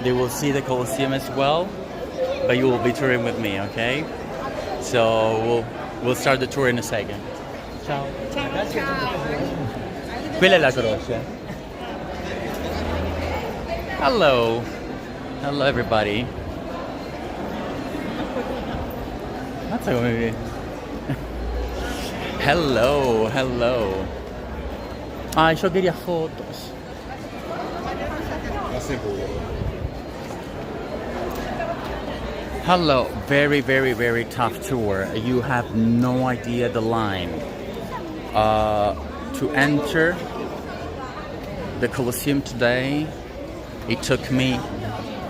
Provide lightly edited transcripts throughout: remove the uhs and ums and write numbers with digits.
They will see the Colosseum as well, but you will be touring with me, okay? So we'll start the tour in a second. Ciao. Quella è la croce. Hello. Hello everybody. Mazza come vi. Hello, hello. Ah, yo quería fotos. Hello, very, very, very tough tour. You have no idea the line. To enter the Colosseum today, it took me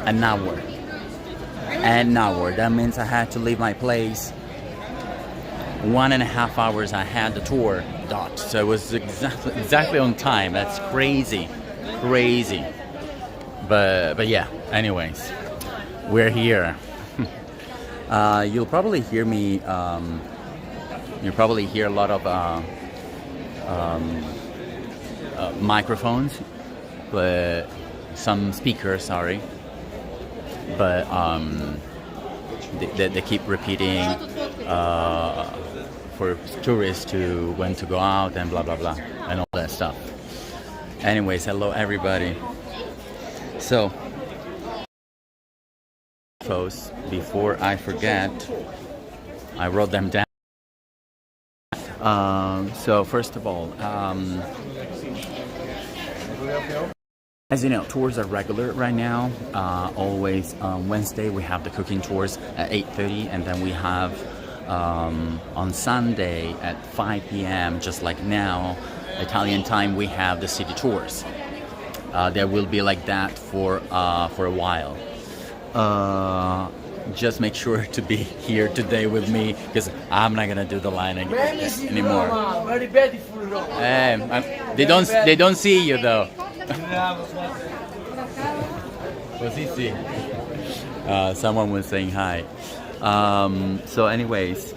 an hour. An hour. That means I had to leave my place 1.5 hours. I had the tour dot, so it was exactly on time. That's crazy. But yeah. Anyways, we're here. You'll probably hear me. You'll probably hear a lot of microphones, but some speakers. Sorry, but they keep repeating for tourists to when to go out and blah blah blah and all that stuff. Anyways, hello everybody. So, before I forget, I wrote them down. So first of all, as you know, tours are regular right now. Always on Wednesday we have the cooking tours at 8:30, and then we have on Sunday at 5 p.m. just like now, Italian time, we have the city tours. There will be like that for a while. Just make sure to be here today with me, because I'm not gonna do the line anymore. They don't see you though. Someone was saying hi. So anyways,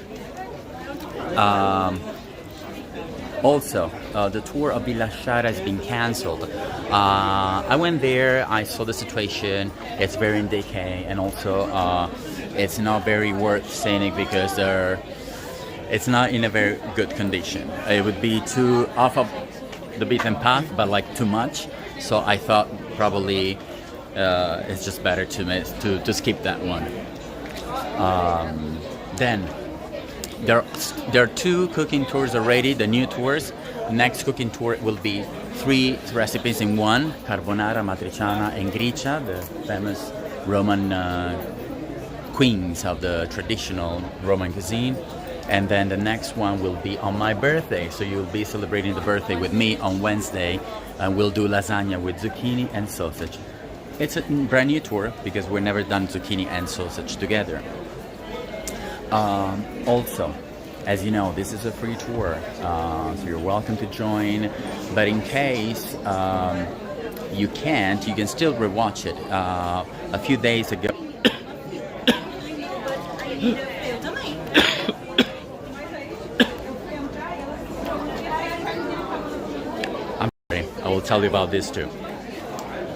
also, the tour of Villa Sciara has been cancelled. I went there, I saw the situation, it's very in decay, and also it's not very worth scenic because it's not in a very good condition. It would be too off of the beaten path, but like too much. So I thought probably it's just better to skip that one. Then there are 2 cooking tours already, the new tours. Next cooking tour will be 3 recipes in one: carbonara, matriciana, and gricia, the famous Roman queens of the traditional Roman cuisine. And then the next one will be on my birthday, so you'll be celebrating the birthday with me on Wednesday, and we'll do lasagna with zucchini and sausage. It's a brand new tour because we've never done zucchini and sausage together. Also, as you know, this is a free tour, so you're welcome to join. But in case you can't, you can still rewatch it. A few days ago, I'm sorry, I will tell you about this too.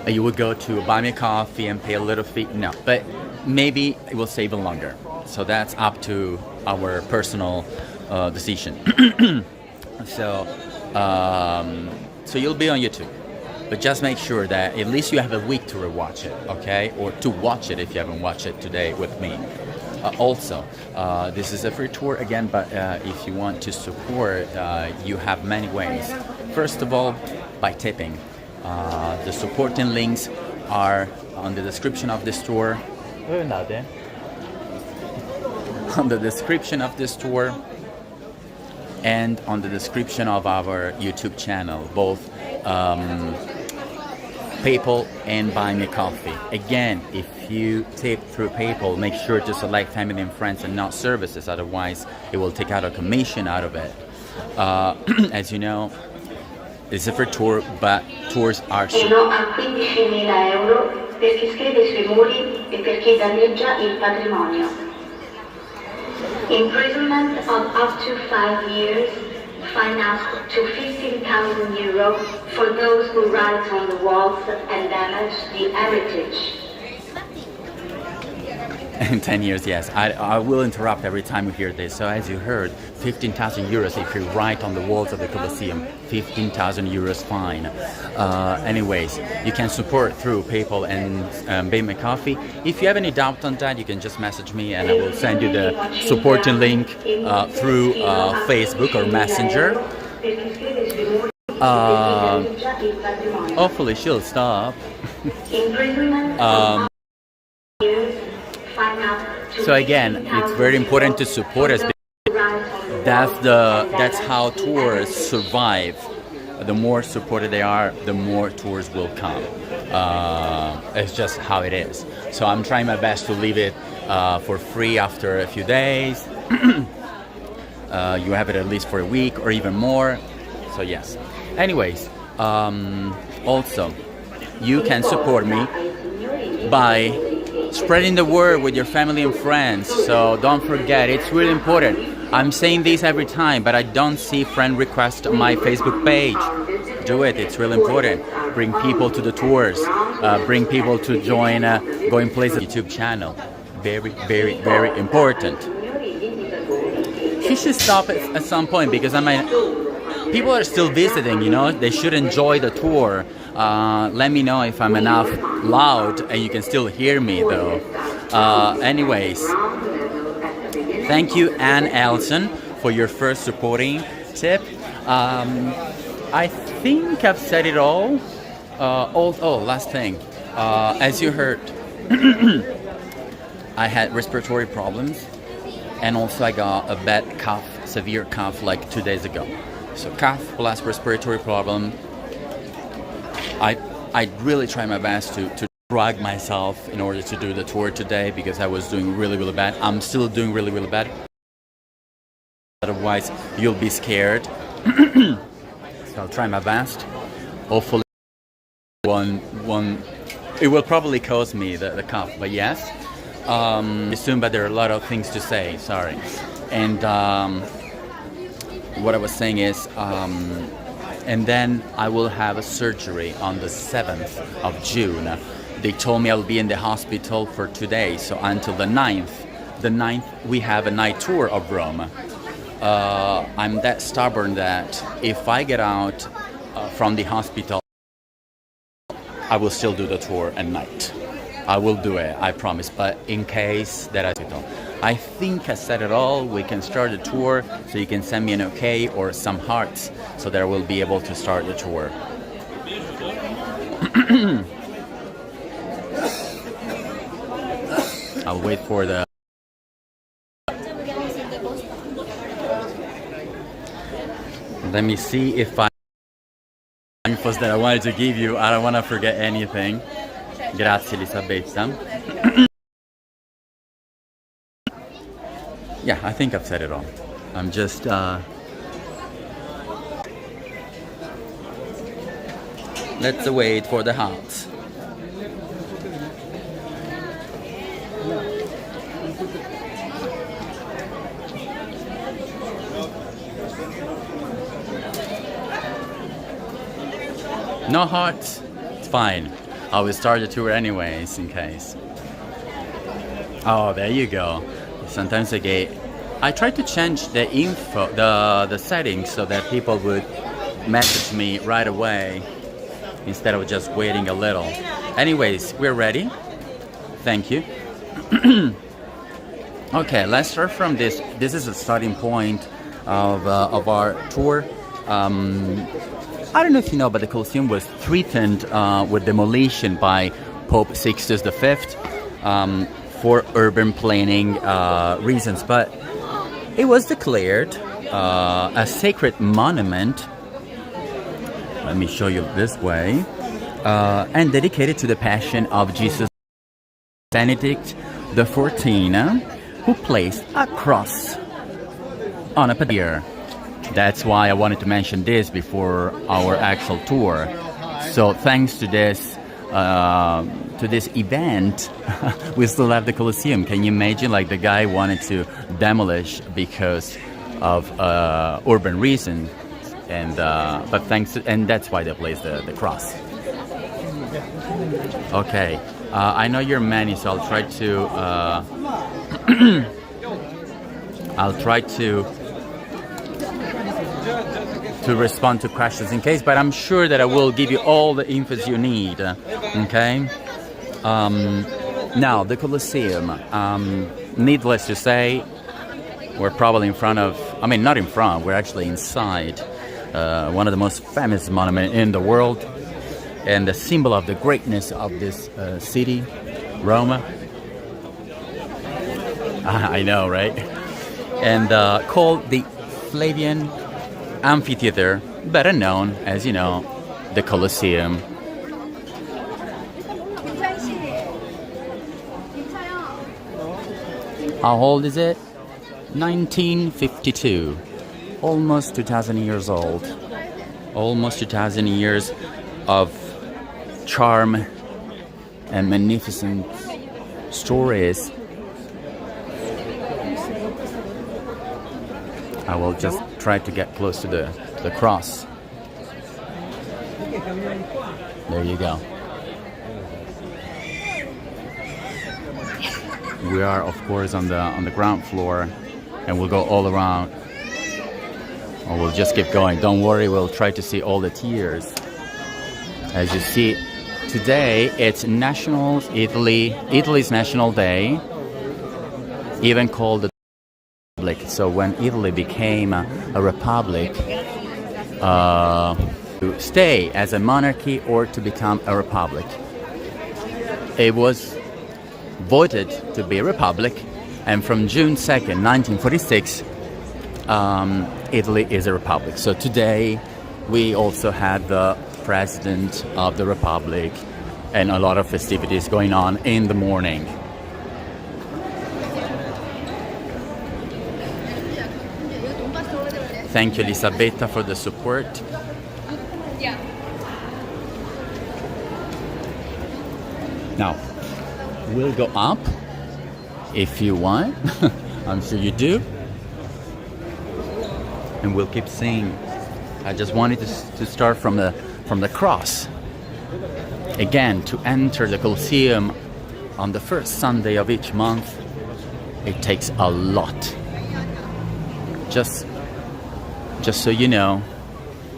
You would go to buy me coffee and pay a little fee. No, but maybe it will save longer. So that's up to our personal decision. So you'll be on YouTube, but just make sure that at least you have a week to rewatch it, okay? Or to watch it if you haven't watched it today with me. Also, this is a free tour again, but if you want to support, you have many ways. First of all, by tipping. The supporting links are on the description of this tour. On the description of this tour and on the description of our YouTube channel, both PayPal and Buy Me Coffee. Again, if you tip through PayPal, make sure to select family and friends and not services, otherwise it will take out a commission out of it. As you know, it's a free tour, but tours are fino a 15.000 euro per chi scrive sui muri e per chi danneggia il patrimonio. Imprisonment of up to 5 years, fine up to 15,000 euro for those who write on the walls and damage the heritage. In 10 years, yes. I will interrupt every time we hear this. So as you heard, 15,000 euros if you write on the walls of the Colosseum. 15,000 euros fine. Anyways, you can support through PayPal and Buy Me Coffee. If you have any doubt on that, you can just message me and I will send you the supporting link through Facebook or Messenger. Hopefully she'll stop. So again, it's very important to support us. That's how tours survive. The more supported they are, the more tours will come. It's just how it is. So I'm trying my best to leave it for free after a few days. You have it at least for a week or even more. So yes. Anyways, also, you can support me by spreading the word with your family and friends. So don't forget, it's really important. I'm saying this every time, but I don't see friend requests on my Facebook page. Do it, it's really important. Bring people to the tours. Bring people to join Going Places YouTube channel. Very, very, very important. He should stop at some point because people are still visiting, you know. They should enjoy the tour. Let me know if I'm enough loud and you can still hear me though. Anyways, thank you Anne Elson for your first supporting tip. I think I've said it all. Last thing. As you heard, I had respiratory problems and also I got a bad cough, severe cough like 2 days ago. So cough plus respiratory problem. I really try my best to drag myself in order to do the tour today because I was doing really, really bad. I'm still doing really, really bad. Otherwise, you'll be scared. So I'll try my best. Hopefully, it will probably cause me the cough, but yes. Soon, but there are a lot of things to say. Sorry. And what I was saying is. And then I will have a surgery on the 7th of June. They told me I'll be in the hospital for 2 days, so until the 9th. The 9th, we have a night tour of Rome. I'm that stubborn that if I get out from the hospital, I will still do the tour at night. I will do it, I promise. But in case that I think I said it all. We can start the tour, so you can send me an okay or some hearts so that I will be able to start the tour. I'll wait for the... Let me see if I... infos that I wanted to give you. I don't want to forget anything. Grazie Elisabetta. Yeah, I think I've said it all. I'm just let's wait for the hearts. No hearts? It's fine. I will start the tour anyways, in case. Oh, there you go. Sometimes I try to change the info, the settings, so that people would message me right away instead of just waiting a little. Anyways, we're ready. Thank you. Okay, let's start from this. This is the starting point of our tour. I don't know if you know, but the Colosseum was threatened with demolition by Pope Sixtus V for urban planning reasons, but it was declared a sacred monument. Let me show you this way, and dedicated to the Passion of Jesus. Benedict XIV, who placed a cross on a pedestal. That's why I wanted to mention this before our actual tour. So thanks to this event, we still have the Colosseum. Can you imagine? Like the guy wanted to demolish because of urban reasons, and but thanks to, and that's why they placed the cross. Okay, I know you're many, so I'll try to I'll try to respond to questions in case, but I'm sure that I will give you all the infos you need. Okay. Now the Colosseum. Needless to say, we're probably in front of. I mean, not in front. We're actually inside one of the most famous monuments in the world, and the symbol of the greatness of this city, Rome. I know, right? And called the Flavian Amphitheater, better known as, you know, the Colosseum. How old is it? 1952. Almost 2,000 years old. Almost 2,000 years of charm and magnificent stories. I will just try to get close to the cross. There you go. We are, of course, on the ground floor, and we'll go all around. Or we'll just keep going. Don't worry, we'll try to see all the tiers. As you see, today it's Italy's National Day, even called the Republic. So when Italy became a republic, to stay as a monarchy or to become a republic, it was voted to be a republic, and from June 2nd, 1946, Italy is a republic. So today we also had the president of the republic and a lot of festivities going on in the morning. Thank you, Elisabetta, for the support. Now, we'll go up if you want. I'm sure you do. And we'll keep seeing. I just wanted to start from the cross. Again, to enter the Colosseum on the first Sunday of each month, it takes a lot. Just so you know,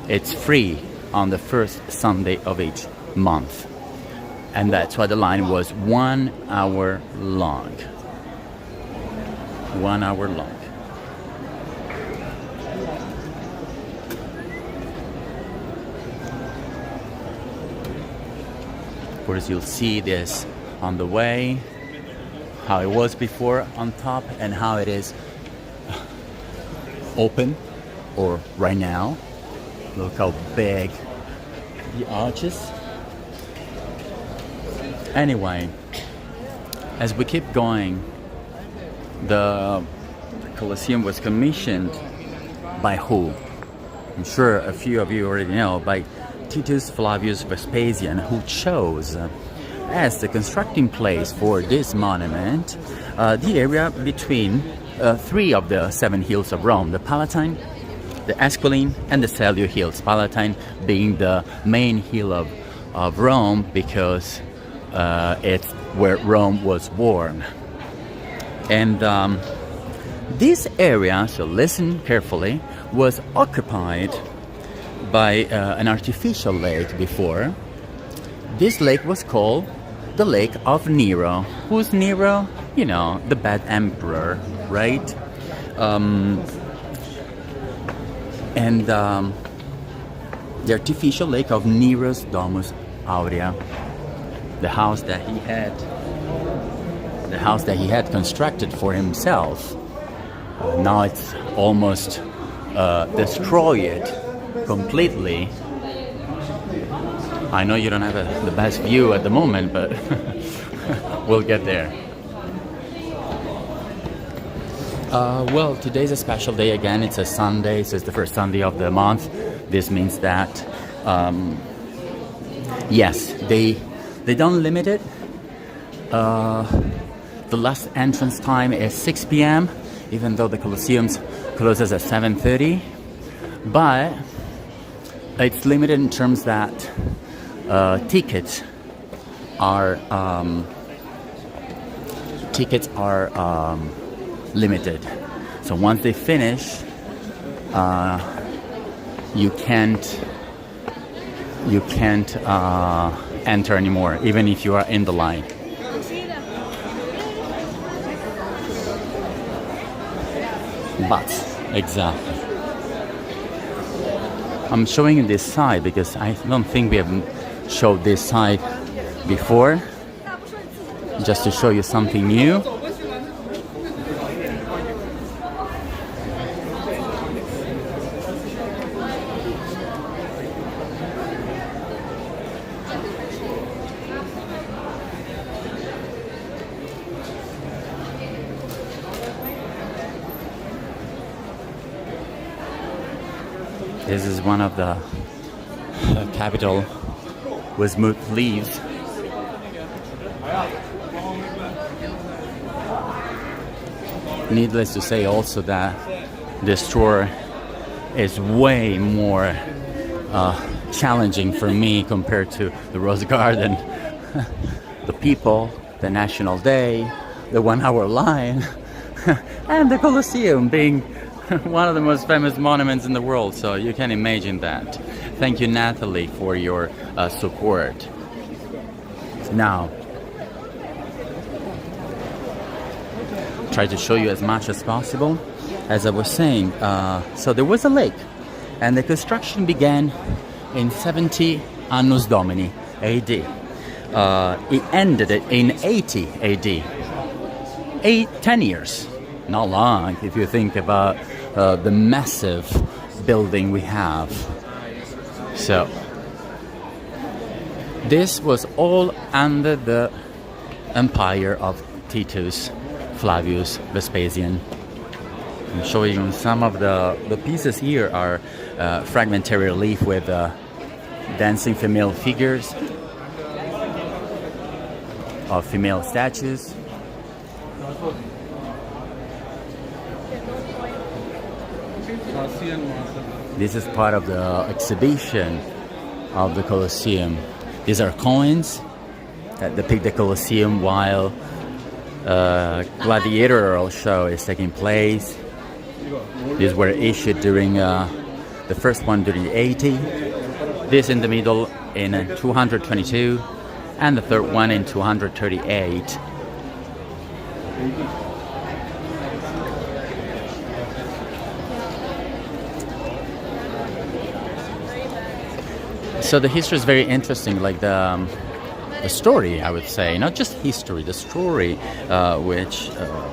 it's free on the first Sunday of each month. And that's why the line was 1 hour long. 1 hour long. Of course, you'll see this on the way, how it was before on top and how it is open, or right now. Look how big the arches. Anyway, as we keep going, the Colosseum was commissioned by who? I'm sure a few of you already know, by Titus Flavius Vespasian, who chose as the constructing place for this monument the area between 3 of the 7 hills of Rome, the Palatine, the Esquiline, and the Celio hills. Palatine being the main hill of Rome because it's where Rome was born. And this area, so listen carefully, was occupied by an artificial lake before. This lake was called the Lake of Nero. Who's Nero? You know, the bad emperor, right? The artificial lake of Nero's Domus Aurea, the house that he had constructed for himself. Now it's almost destroyed completely. I know you don't have the best view at the moment, but we'll get there. Well, today's a special day again. It's a Sunday, so it's the first Sunday of the month. This means that, yes, they don't limit it. The last entrance time is 6 p.m., even though the Colosseum closes at 7:30. But it's limited in terms that tickets are limited. So once they finish, you can't enter anymore, even if you are in the line. But exactly, I'm showing you this side because I don't think we have showed this side before, just to show you something new. This is one of the capital with smooth leaves. Needless to say also that this tour is way more challenging for me compared to the Rose Garden. The people, the National Day, the 1 hour line, and the Colosseum being one of the most famous monuments in the world, so you can imagine that. Thank you, Natalie, for your support. Now, try to show you as much as possible. As I was saying, so there was a lake, and the construction began in 70 Annus Domini AD. It ended in 80 AD. 10 years. Not long if you think about the massive building we have. So this was all under the empire of Titus Flavius Vespasian. I'm showing you some of the pieces here are fragmentary relief with dancing female figures of female statues. This is part of the exhibition of the Colosseum. These are coins that depict the Colosseum while gladiatorial show is taking place. These were issued during the first one during the 80s, this in the middle in 222, and the third one in 238. So the history is very interesting, like the story, I would say, not just history, the story, which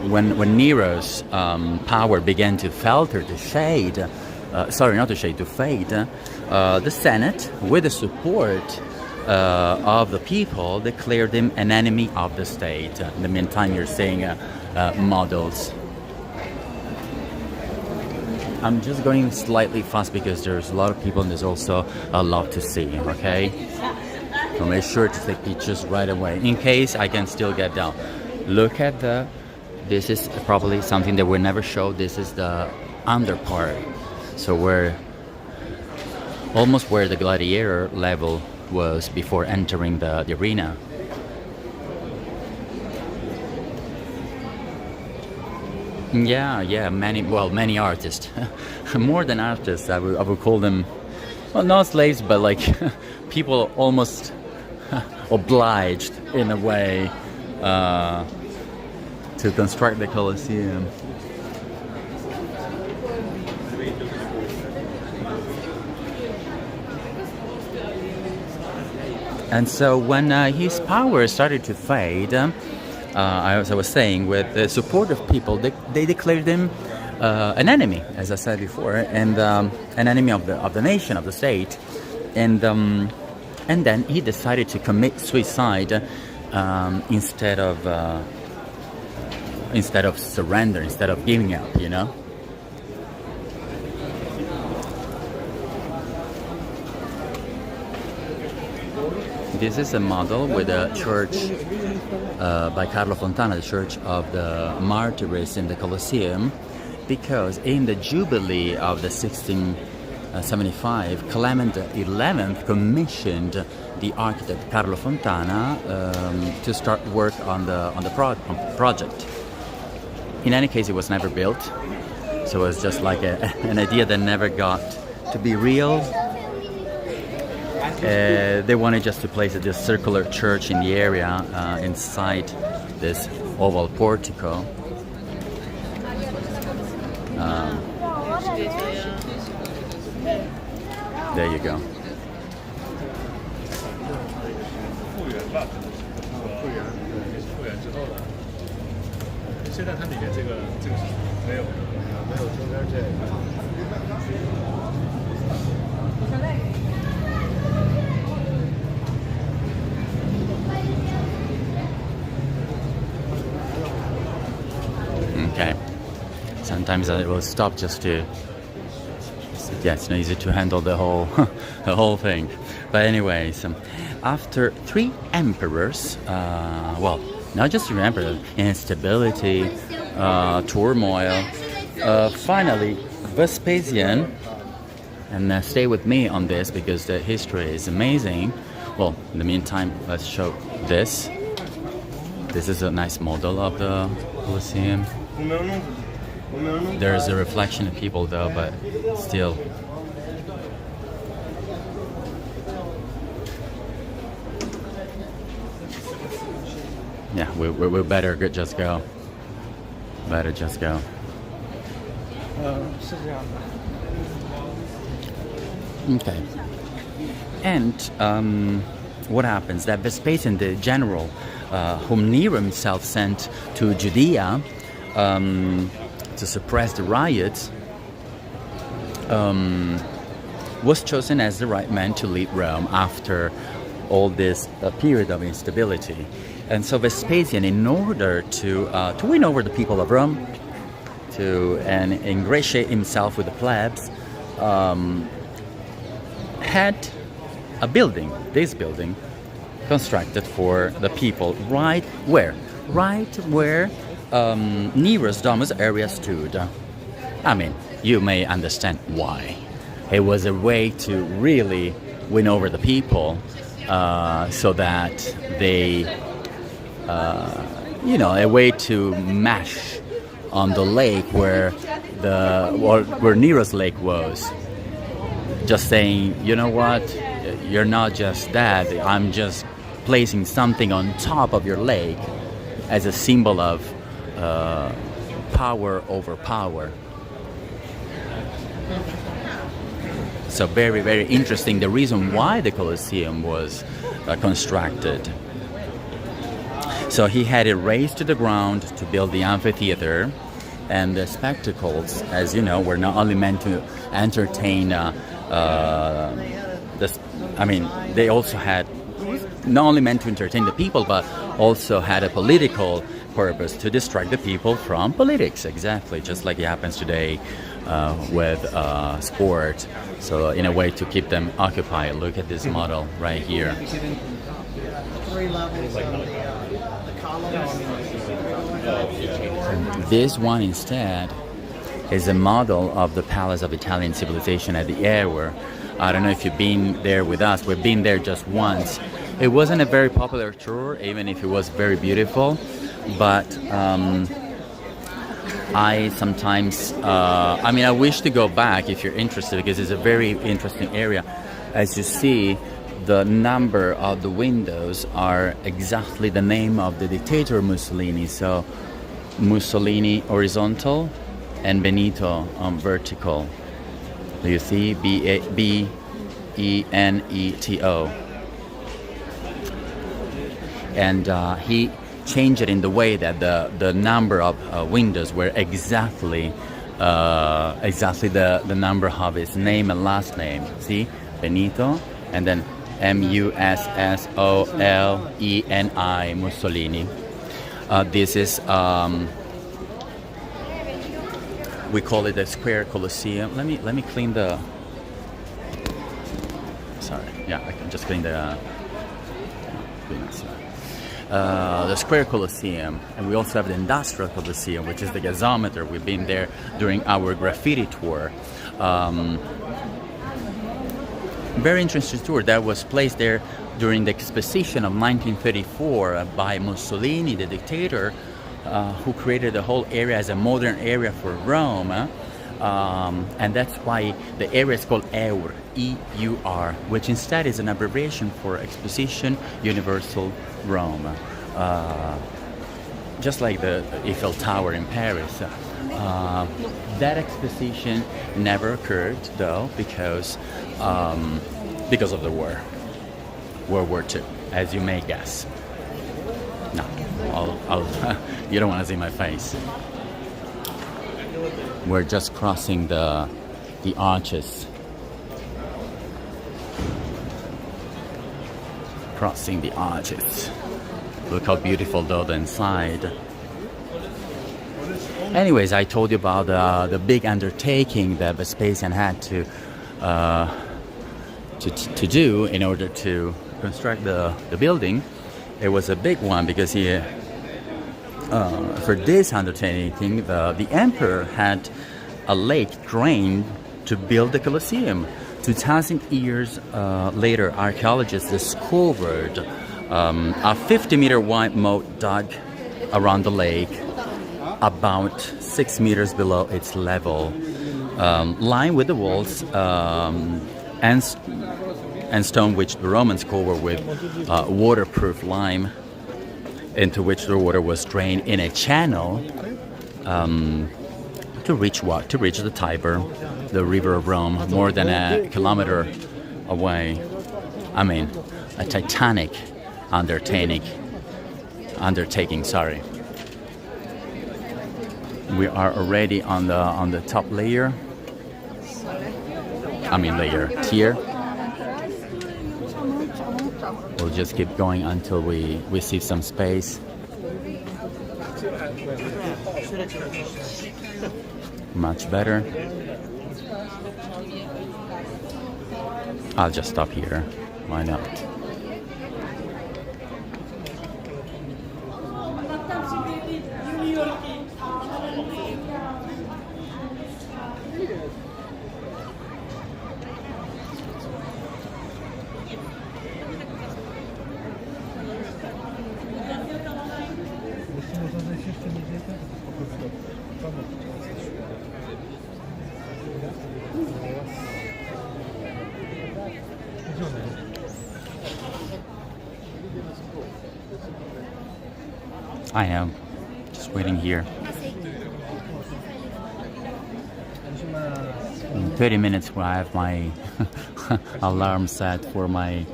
when Nero's power began to falter, to fade, to fade, the Senate, with the support of the people, declared him an enemy of the state. In the meantime, you're seeing models. I'm just going slightly fast because there's a lot of people and there's also a lot to see, okay? So make sure to take pictures right away in case I can still get down. Look at this is probably something that we never showed. This is the under part. So we're almost where the gladiator level was before entering the arena. Yeah, many artists. More than artists, I would call them, well, not slaves, but like people almost obliged in a way to construct the Colosseum. And so when his power started to fade, as I was saying, with the support of people, they declared him an enemy, as I said before, and an enemy of the nation, of the state, and then he decided to commit suicide instead of surrender, instead of giving up, you know. This is a model with a church by Carlo Fontana, the Church of the Martyrs in the Colosseum, because in the Jubilee of the 1675, Clement XI commissioned the architect Carlo Fontana to start work on the project. In any case, it was never built, so it was just like an idea that never got to be real. They wanted just to place this circular church in the area inside this oval portico. There you go. Okay. Sometimes I will stop just to. Yeah, it's not easy to handle the whole the whole thing. But anyways, after 3 emperors, well, not just 3 emperors, instability, turmoil, finally Vespasian, and stay with me on this because the history is amazing. Well, in the meantime, let's show this. This is a nice model of the Colosseum. There's a reflection of people though, but still. Yeah, we better just go. Better just go. Okay. And what happens? That Vespasian, the general, whom Nero himself sent to Judea to suppress the riots, was chosen as the right man to lead Rome after all this period of instability. And so Vespasian, in order to win over the people of Rome, and ingratiate himself with the plebs, had a building, this building, constructed for the people right where Nero's Domus area stood. I mean, you may understand why. It was a way to really win over the people, so that they, a way to mash on the lake where Nero's lake was. Just saying, you know what, you're not just that, I'm just placing something on top of your lake as a symbol of power over power. So very, very interesting, the reason why the Colosseum was constructed. So he had it raised to the ground to build the amphitheater, and the spectacles, as you know, were not only meant to entertain they also had not only meant to entertain the people, but also had a political purpose to distract the people from politics. Exactly, just like it happens today with sport. So in a way to keep them occupied. Look at this model right here. 3 levels of the columns. This one instead is a model of the Palace of Italian Civilization at the Air. I don't know if you've been there with us. We've been there just once. It wasn't a very popular tour, even if it was very beautiful. But I sometimes, I wish to go back if you're interested, because it's a very interesting area. As you see, the number of the windows are exactly the name of the dictator Mussolini. So Mussolini horizontal and Benito vertical. Do you see? Beneto. And he changed it in the way that the number of windows were exactly the number of his name and last name. See? Benito, and then Mussolini, Mussolini. This is we call it the Square Colosseum. Let me clean the. Sorry, yeah, I can just clean the. The Square Colosseum, and we also have the Industrial Colosseum, which is the gasometer. We've been there during our graffiti tour. Very interesting tour that was placed there during the exposition of 1934 by Mussolini, the dictator, who created the whole area as a modern area for Rome. And that's why the area is called EUR, E-U-R, which instead is an abbreviation for Exposition Universal Rome. Just like the Eiffel Tower in Paris. That exposition never occurred, though, because of the war, World War II, as you may guess. No, you don't want to see my face. We're just crossing the arches. Crossing the arches. Look how beautiful though the inside. Anyways, I told you about the big undertaking that Vespasian had to do in order to construct the building. It was a big one because he, for this undertaking, the emperor had a lake drained to build the Colosseum. 2,000 years later, archaeologists discovered a 50-meter wide moat dug around the lake, about 6 meters below its level, lined with the walls and stone, which the Romans covered with waterproof lime, into which the water was drained in a channel to reach what? To reach the Tiber, the river of Rome, more than a kilometer away. I mean, a titanic undertaking. Sorry. We are already on the top layer. I mean tier. We'll just keep going until we see some space. Much better. I'll just stop here. Why not? I am just waiting here. In 30 minutes, when I have my alarm set for my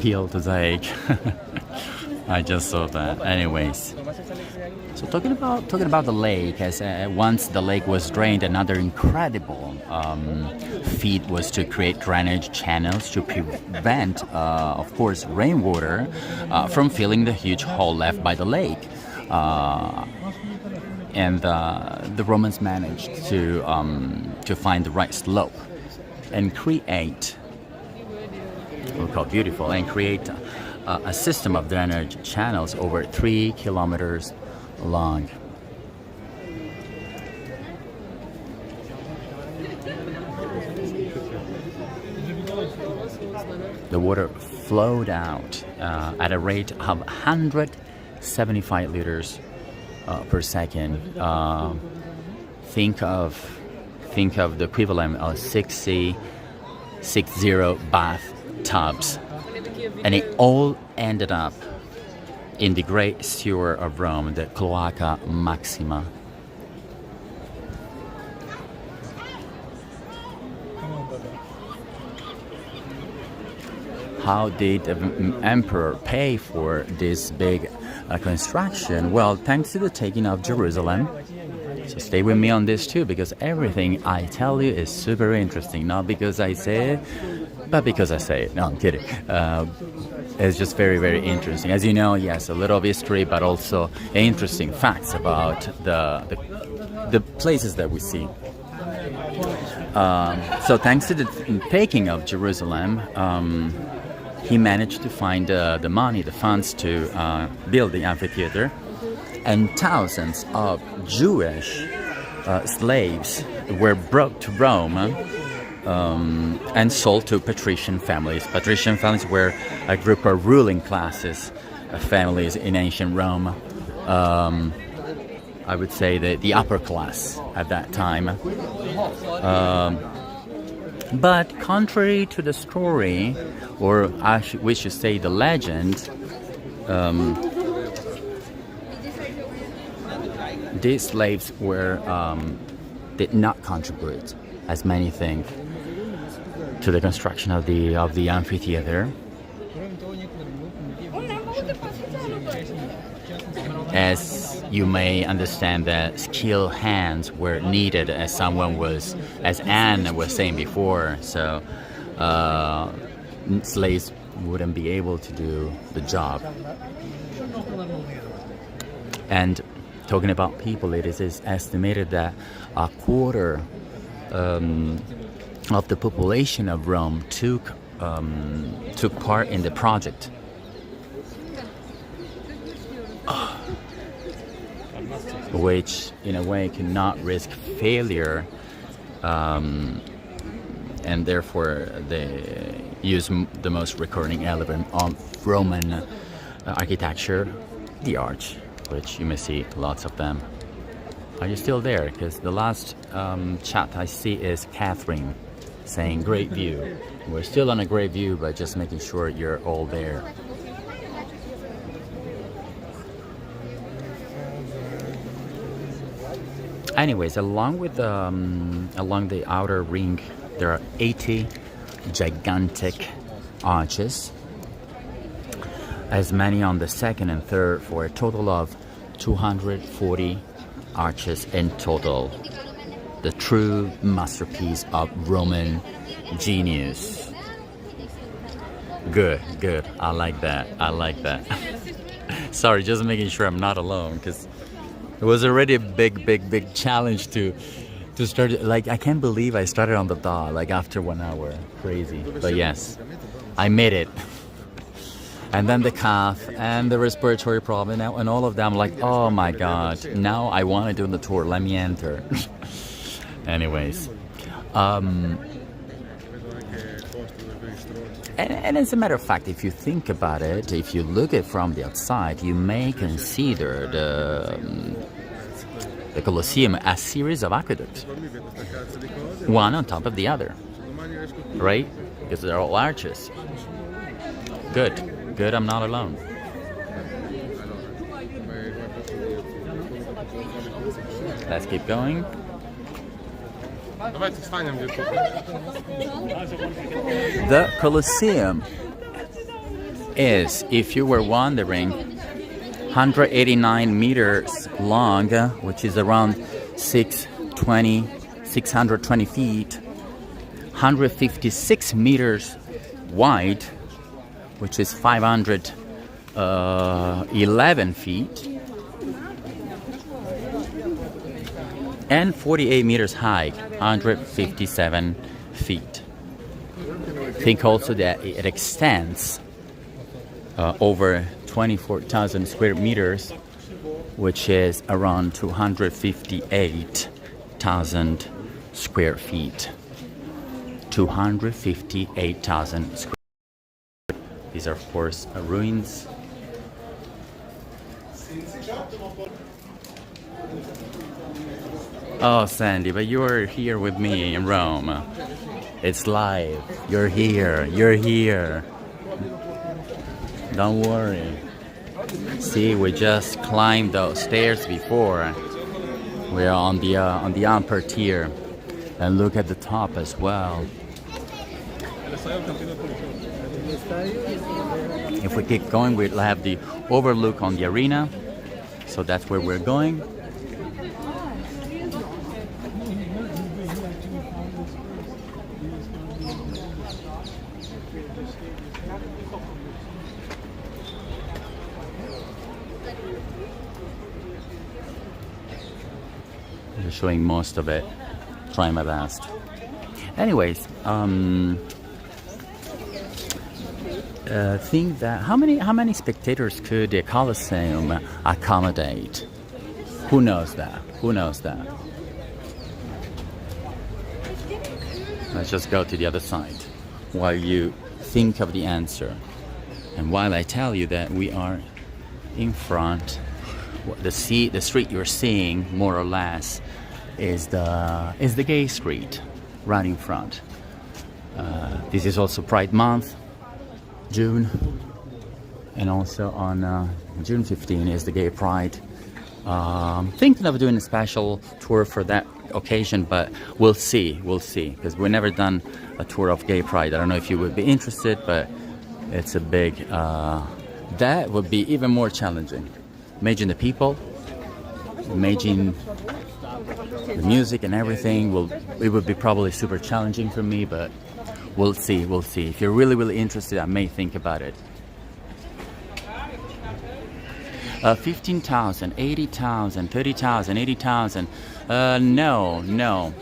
peel to take. I just saw that. Anyways, so talking about the lake, as once the lake was drained, another incredible feat was to create drainage channels to prevent, of course, rainwater from filling the huge hole left by the lake. And the Romans managed to find the right slope and create, look how beautiful, and create a system of drainage channels over 3 kilometers long. The water flowed out at a rate of 175 liters per second. Think of the equivalent of 60 bathtubs, and it all ended up in the great sewer of Rome, the Cloaca Maxima. How did the emperor pay for this big construction? Well, thanks to the taking of Jerusalem. So stay with me on this too, because everything I tell you is super interesting. Not because I say it, but because I say it. No, I'm kidding. It's just very, very interesting. As you know, yes, a little of history, but also interesting facts about the places that we see. So thanks to the taking of Jerusalem, he managed to find the money, the funds to build the amphitheater, and thousands of Jewish slaves were brought to Rome and sold to patrician families. Patrician families were a group of ruling classes families in ancient Rome. I would say the upper class at that time. But contrary to the story, or we should say the legend, these slaves did not contribute, as many think, to the construction of the amphitheater. As you may understand, that skilled hands were needed, as Anne was saying before. So slaves wouldn't be able to do the job. And talking about people, it is estimated that a quarter of the population of Rome took part in the project. Which, in a way, cannot risk failure, and therefore they use the most recurring element of Roman architecture, the arch, which you may see lots of them. Are you still there? Because the last chat I see is Catherine saying great view. We're still on a great view, but just making sure you're all there. Anyways, along the outer ring, there are 80 gigantic arches, as many on the second and third, for a total of 240 arches in total. The true masterpiece of Roman genius. Good. I like that. Sorry, just making sure I'm not alone, because it was already a big challenge to start. Like, I can't believe I started on the dot, like after 1 hour. Crazy. But yes, I made it. And then the cough and the respiratory problem and all of them, like, oh my God, now I want to do the tour. Let me enter. Anyways. And as a matter of fact, if you think about it, if you look at it from the outside, you may consider the Colosseum a series of aqueducts, one on top of the other, right? Because they're all arches. Good, I'm not alone. Let's keep going. The Colosseum is, if you were wondering, 189 meters long, which is around 620 feet, 156 meters wide, which is 511 feet, and 48 meters high, 157 feet. Think also that it extends over 24,000 square meters, which is around 258,000 square feet. 258,000 square feet. These are, of course, ruins. Oh, Sandy, but you're here with me in Rome. It's live. You're here. Don't worry. See, we just climbed those stairs before. We are on the upper tier, and look at the top as well. If we keep going, we'll have the overlook on the arena. So that's where we're going. Showing most of it, trying my best. Anyways, think that how many spectators could the Colosseum accommodate? Who knows that? Let's just go to the other side while you think of the answer. And while I tell you that we are in front, the street you're seeing, more or less, is the gay street right in front. This is also Pride Month, June, and also on June 15 is the Gay Pride. Thinking of doing a special tour for that occasion, but we'll see, because we've never done a tour of Gay Pride. I don't know if you would be interested, but it's a big, that would be even more challenging. Imagine the people, imagine the music and everything. It would be probably super challenging for me, but we'll see. If you're really interested, I may think about it. 15,000, 80,000, 30,000, 80,000. No.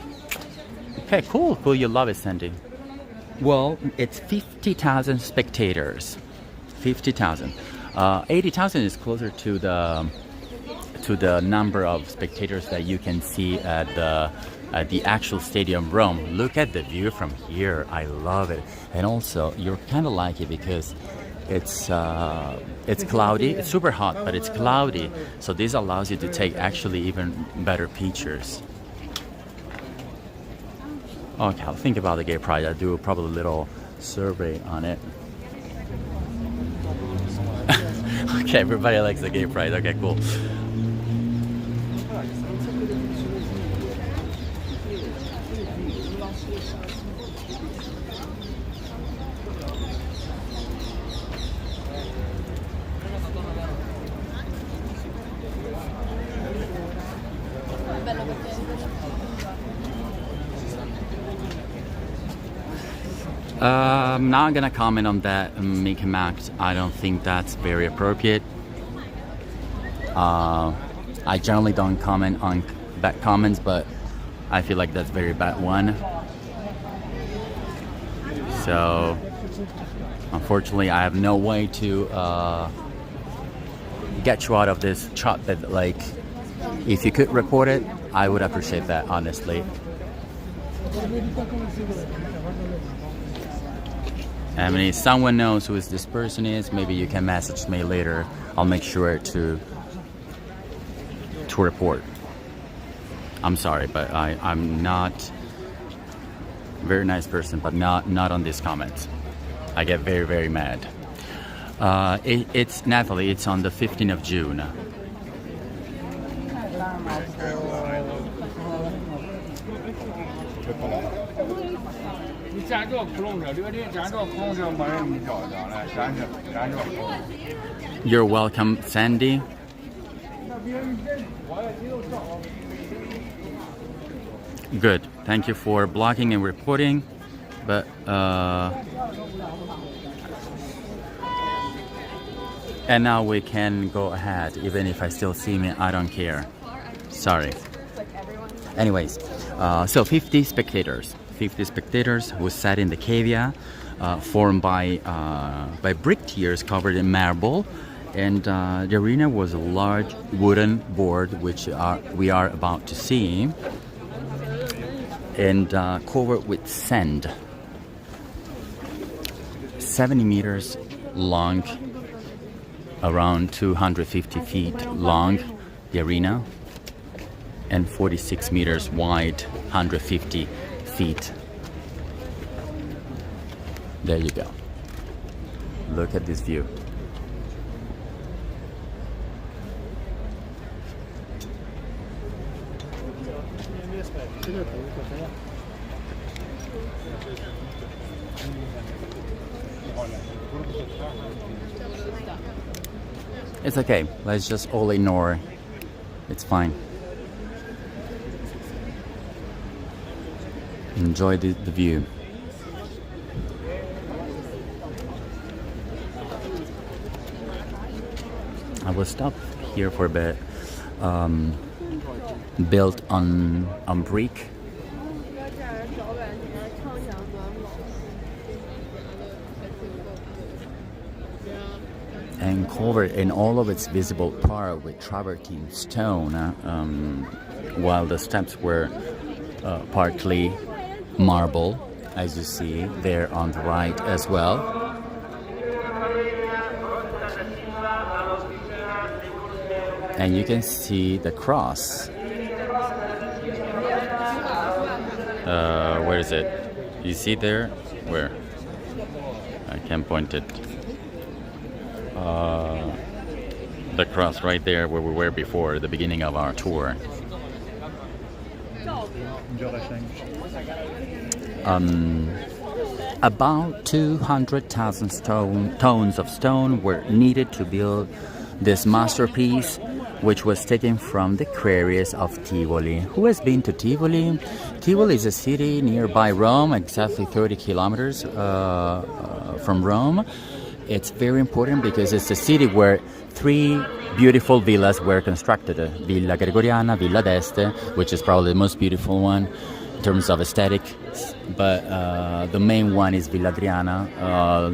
Okay, cool. You love it, Sandy. Well, it's 50,000 spectators. 50,000. 80,000 is closer to the number of spectators that you can see at the actual Stadium Rome. Look at the view from here. I love it. And also, you're kind of like it because it's cloudy. It's super hot, but it's cloudy. So this allows you to take actually even better pictures. Okay, I'll think about the Gay Pride. I'll do probably a little survey on it. Okay, everybody likes the Gay Pride. Okay, cool. I'm not gonna comment on that Mickey Mouse. I don't think that's very appropriate. I generally don't comment on bad comments, but I feel like that's a very bad one. So unfortunately, I have no way to get you out of this chat. But like, if you could report it, I would appreciate that, honestly. I mean, if someone knows who this person is, maybe you can message me later. I'll make sure to report. I'm sorry, but I'm not a very nice person, but not on these comments. I get very mad. It's Natalie. It's on the 15th of June. You're welcome, Sandy. Good. Thank you for blocking and reporting. But and now we can go ahead. Even if I still see me, I don't care. Sorry. Anyways, so 50 spectators. 50 spectators who sat in the cavea formed by brick tiers covered in marble, and the arena was a large wooden board which we are about to see, and covered with sand. 70 meters long, around 250 feet long, the arena, and 46 meters wide, 150 feet. There you go. Look at this view. It's okay. Let's just all ignore. It's fine. Enjoy the view. I will stop here for a bit. Built on brick. And covered in all of its visible part with travertine stone, while the steps were partly marble as you see there on the right as well. And you can see the cross. Where is it? You see there? Where? I can't point it. The cross right there where we were before, the beginning of our tour. About 200,000 tons of stone were needed to build this masterpiece, which was taken from the quarries of Tivoli. Who has been to Tivoli? Tivoli is a city nearby Rome, exactly 30 kilometers from Rome. It's very important because it's a city where 3 beautiful villas were constructed. Villa Gregoriana, Villa d'Este, which is probably the most beautiful one in terms of aesthetic, but the main one is Villa Adriana,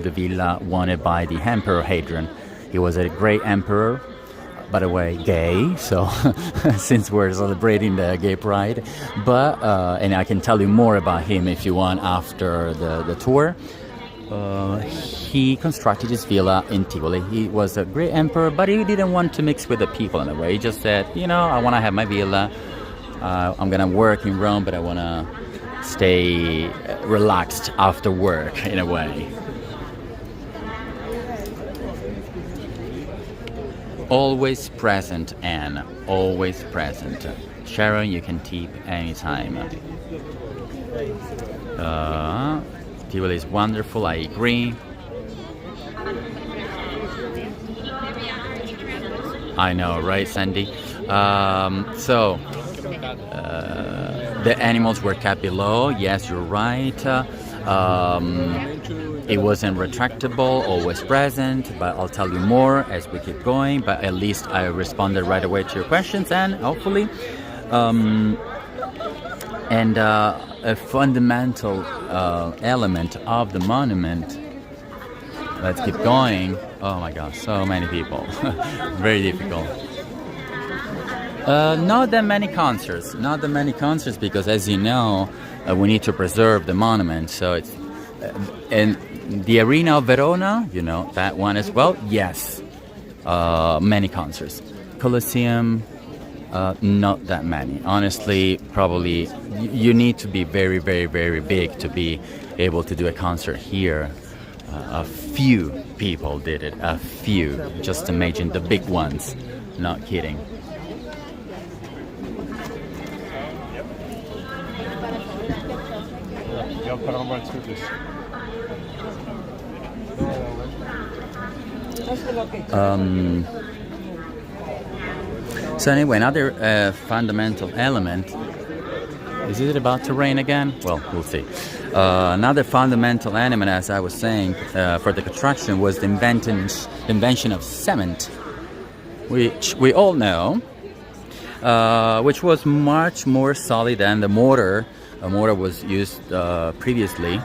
the villa wanted by the Emperor Hadrian. He was a great emperor, by the way, gay, so since we're celebrating the gay pride, but and I can tell you more about him if you want after the tour. He constructed his villa in Tivoli. He was a great emperor, but he didn't want to mix with the people in a way. He just said, you know, I want to have my villa. I'm going to work in Rome, but I want to stay relaxed after work in a way. Always present, Anne. Always present. Sharon, you can tip anytime. Tivoli is wonderful, I agree. I know, right, Sandy? The animals were kept below. Yes, you're right. It wasn't retractable, always present, but I'll tell you more as we keep going. But at least I responded right away to your questions, and hopefully. A fundamental element of the monument. Let's keep going. Oh my gosh, so many people. Very difficult. Not that many concerts. Not that many concerts because, as you know, we need to preserve the monument. So it's and the Arena of Verona, you know that one as well. Yes, many concerts. Colosseum, not that many. Honestly, probably you need to be very, very, very big to be able to do a concert here. A few people did it. A few. Just imagine the big ones. Not kidding. So anyway, another fundamental element. Is it about to rain again? Well, we'll see. Another fundamental element, as I was saying, for the construction was the invention of cement, which we all know, which was much more solid than the mortar. A mortar was used previously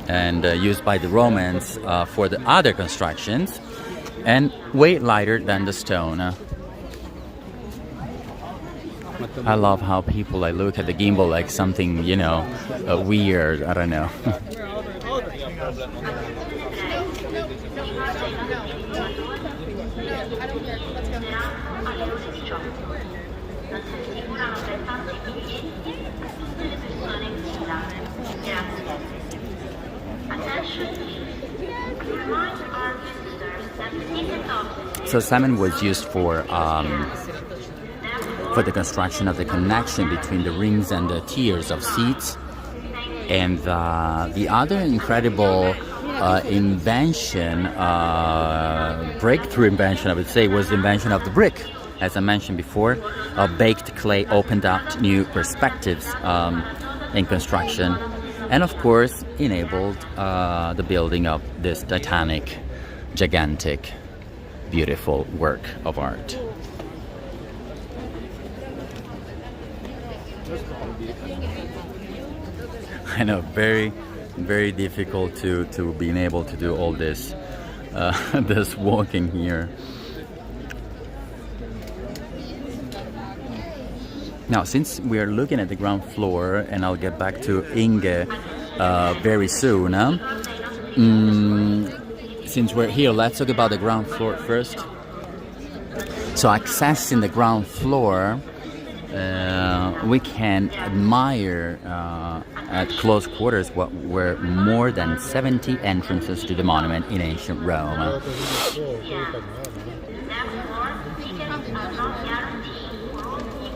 and used by the Romans for the other constructions, and way lighter than the stone. I love how people look at the gimbal like something, you know, weird. I don't know. So cement was used for the construction of the connection between the rings and the tiers of seats. And the other incredible invention, breakthrough invention, I would say, was the invention of the brick. As I mentioned before, baked clay opened up new perspectives in construction, and of course enabled the building of this titanic, gigantic, beautiful work of art. I know, very, very difficult to being able to do all this, this walking here. Now, since we are looking at the ground floor, and I'll get back to Inge very soon, since we're here, let's talk about the ground floor first. So, accessing the ground floor, we can admire at close quarters what were more than 70 entrances to the monument in ancient Rome.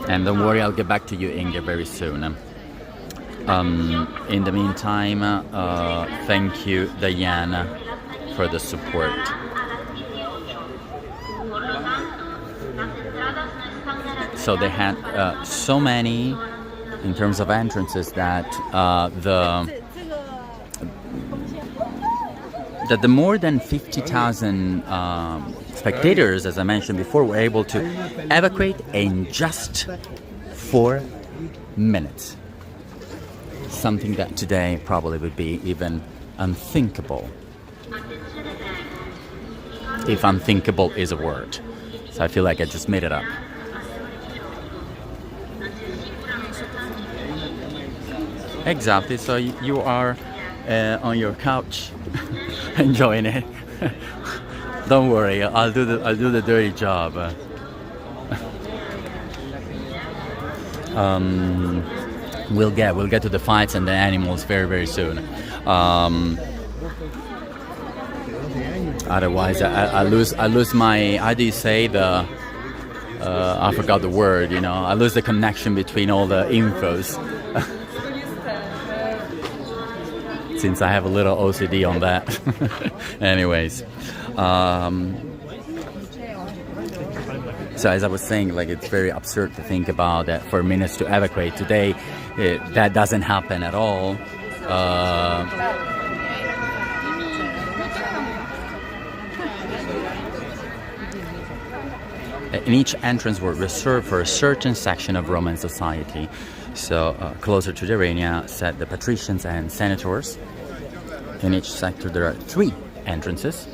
And don't worry, I'll get back to you, Inge, very soon. In the meantime, thank you, Diana, for the support. So they had so many, in terms of entrances, that the more than 50,000 spectators, as I mentioned before, were able to evacuate in just 4 minutes. Something that today probably would be even unthinkable, if unthinkable is a word. So I feel like I just made it up. Exactly. So you are on your couch enjoying it. Don't worry, I'll do the dirty job. We'll get to the fights and the animals very, very soon. Otherwise, I lose my, how do you say, the I forgot the word. You know, I lose the connection between all the infos. Since I have a little OCD on that. Anyways. So as I was saying, like, it's very absurd to think about that for minutes to evacuate. Today, that doesn't happen at all. And each entrance were reserved for a certain section of Roman society. So closer to the arena sat the patricians and senators. In each sector there are 3 entrances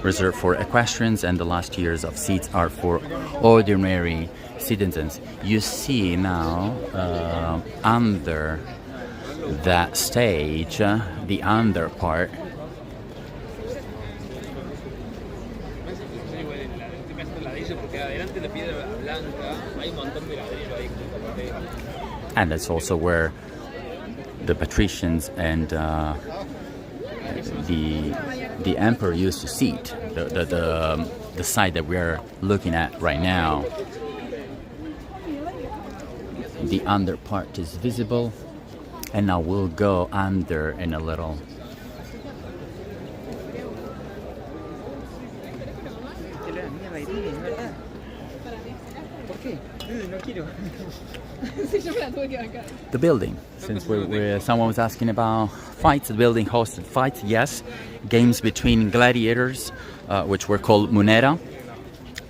reserved for equestrians, and the last tiers of seats are for ordinary citizens. You see now under that stage, the under part, and that's also where the patricians and the emperor used to seat, the side that we're looking at right now. The under part is visible, and now we'll go under in a little. The building, since someone was asking about fights, the building hosted fights, yes. Games between gladiators, which were called munera.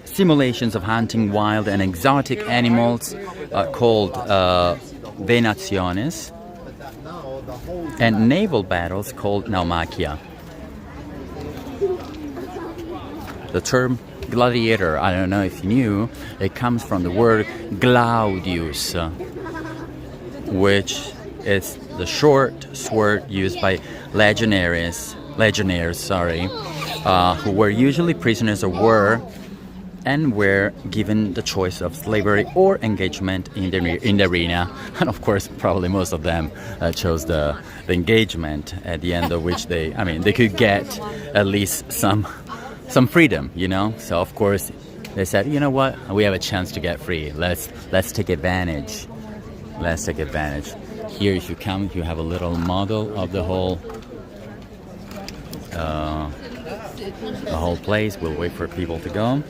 Simulations of hunting wild and exotic animals, called venationes. And naval battles called naumachia. The term gladiator, I don't know if you knew, it comes from the word gladius, which is the short sword used by legionnaires, who were usually prisoners of war and were given the choice of slavery or engagement in the arena. And of course, probably most of them chose the engagement, at the end of which they could get at least some freedom, you know. So of course they said, you know what, we have a chance to get free. Let's take advantage. Let's take advantage. Here, if you come, you have a little model of the whole place. We'll wait for people to go.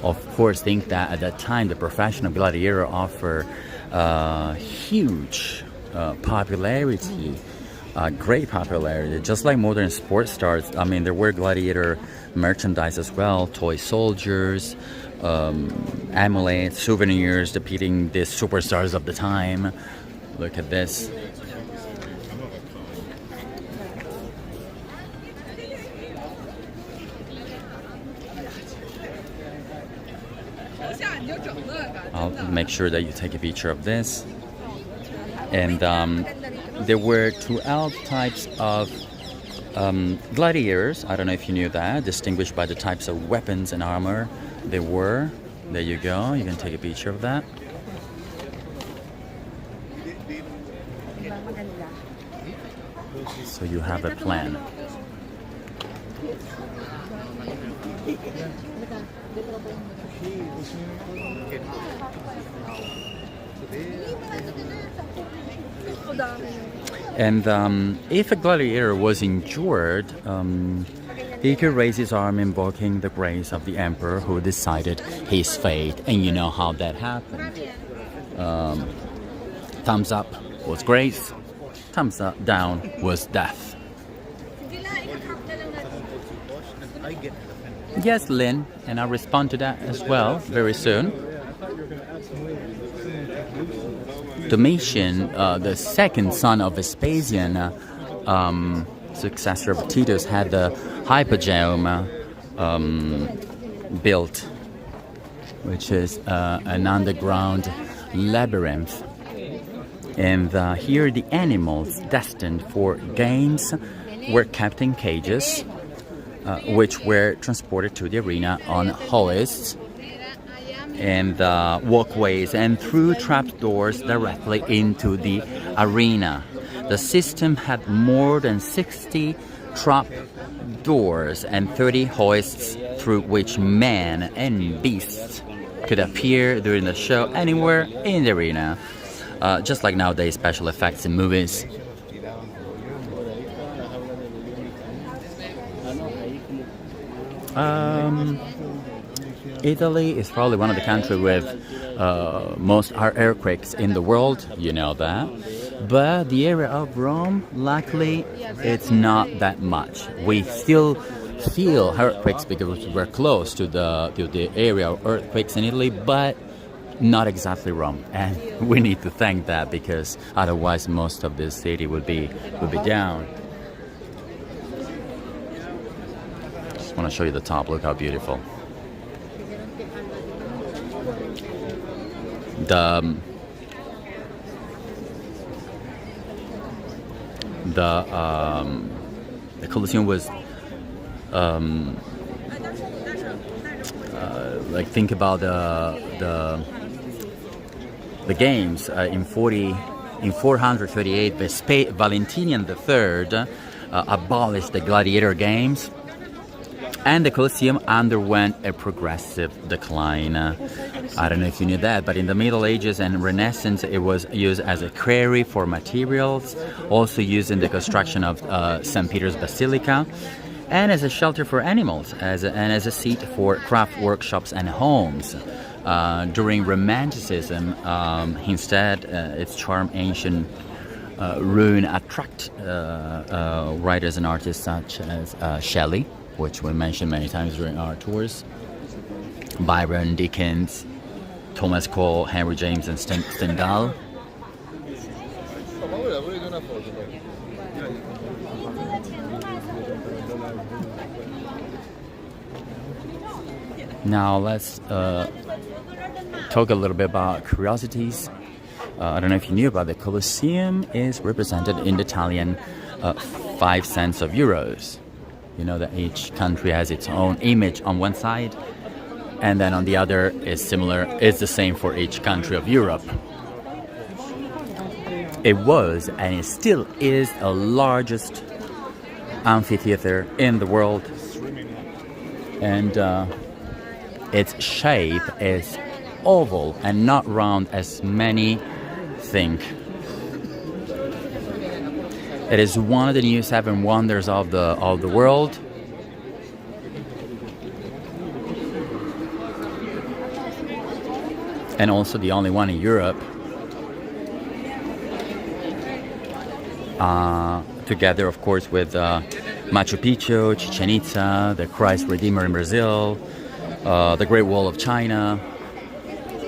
Of course, think that at that time the profession of gladiator offered huge popularity. Great popularity, just like modern sports stars. I mean, there were gladiator merchandise as well, toy soldiers, amulets, souvenirs depicting the superstars of the time. Look at this. I'll make sure that you take a picture of this. And there were 12 types of gladiators. I don't know if you knew that, distinguished by the types of weapons and armor they were. There you go. You can take a picture of that. So you have a plan. And if a gladiator was injured, he could raise his arm invoking the grace of the emperor who decided his fate. And you know how that happened. Thumbs up was grace, thumbs up down was death. Yes, Lynn, and I'll respond to that as well very soon. Domitian, the second son of Vespasian, successor of Titus, had the Hypogeum built, which is an underground labyrinth. And here the animals destined for games were kept in cages, which were transported to the arena on hoists and walkways and through trapdoors directly into the arena. The system had more than 60 trap doors and 30 hoists through which men and beasts could appear during the show anywhere in the arena, just like nowadays special effects in movies. Italy is probably one of the countries with most earthquakes in the world, you know that. But the area of Rome, luckily, it's not that much. We still feel earthquakes because we're close to the area of earthquakes in Italy, but not exactly Rome. And we need to thank that because otherwise most of the city would be down. Just want to show you the top. Look how beautiful. The Colosseum was like, think about the games in 438. Valentinian III abolished the gladiator games, and the Colosseum underwent a progressive decline. I don't know if you knew that, but in the Middle Ages and Renaissance, it was used as a quarry for materials, also used in the construction of St. Peter's Basilica, and as a shelter for animals, and as a seat for craft workshops and homes. During Romanticism, instead, its charm, ancient ruin attract writers and artists such as Shelley, which we mentioned many times during our tours, Byron, Dickens, Thomas Cole, Henry James, and Stendhal. Now let's talk a little bit about curiosities. I don't know if you knew, but the Colosseum is represented in Italian 5 cents of euros. You know that each country has its own image on one side, and then on the other is similar. It's the same for each country of Europe. It was, and it still is, the largest amphitheater in the world, and its shape is oval and not round as many think. It is one of the new 7 wonders of the world. And also the only one in Europe. Together, of course, with Machu Picchu, Chichen Itza, the Christ Redeemer in Brazil, the Great Wall of China,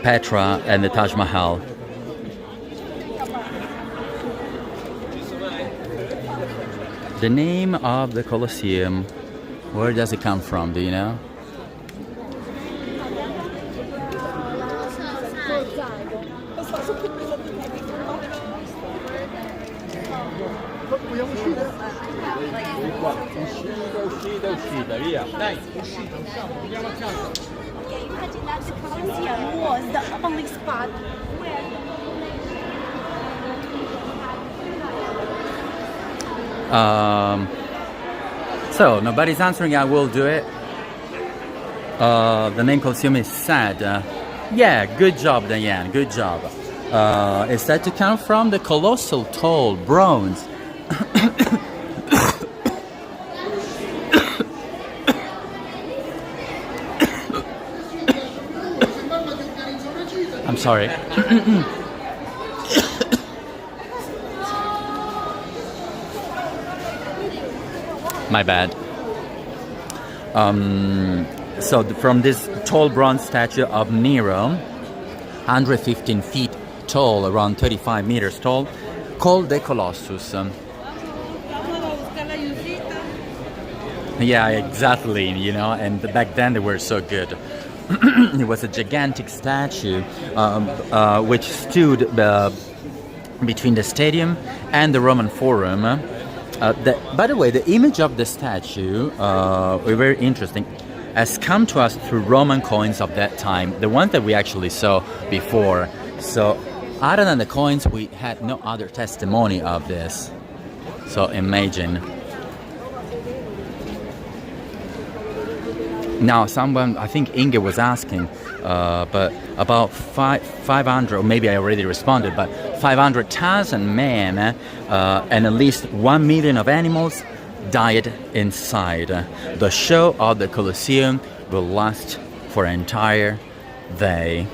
Petra, and the Taj Mahal. The name of the Colosseum, where does it come from? Do you know? Okay, imagine that the Colosseum was the only spot where So nobody's answering. I will do it. The name Colosseum is sad. Yeah, good job, Diane. Good job. Is said to come from the colossal tall bronze. I'm sorry. My bad. So from this tall bronze statue of Nero, 115 feet tall, around 35 meters tall, called the Colossus. Yeah, exactly. You know, and back then they were so good. It was a gigantic statue which stood between the stadium and the Roman Forum. By the way, the image of the statue, very interesting, has come to us through Roman coins of that time, the ones that we actually saw before. So, other than the coins, we had no other testimony of this. So, imagine. Now, someone, I think Inge was asking, but about 500, or maybe I already responded, but 500,000 men and at least 1 million of animals died inside. The show of the Colosseum will last for an entire day.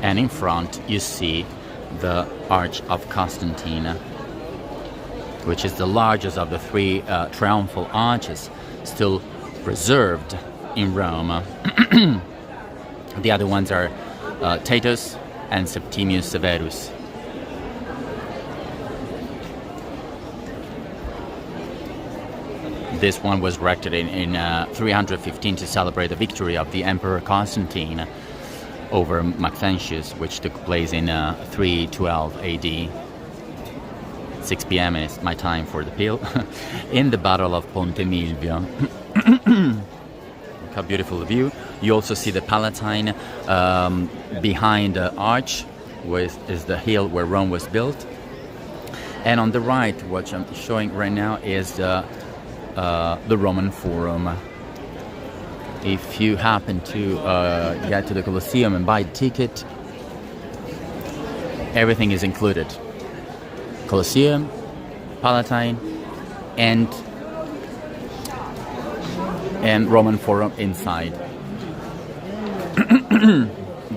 And in front, you see the Arch of Constantine, which is the largest of the three triumphal arches still preserved in Rome. The other ones are Titus and Septimius Severus. This one was erected in 315 to celebrate the victory of the Emperor Constantine over Maxentius, which took place in 312 AD. 6 p.m. is my time for the pill. In the Battle of Ponte Milvio. Look how beautiful the view. You also see the Palatine behind the arch, which is the hill where Rome was built. And on the right, what I'm showing right now is the Roman Forum. If you happen to get to the Colosseum and buy a ticket, everything is included. Colosseum, Palatine, and Roman Forum inside.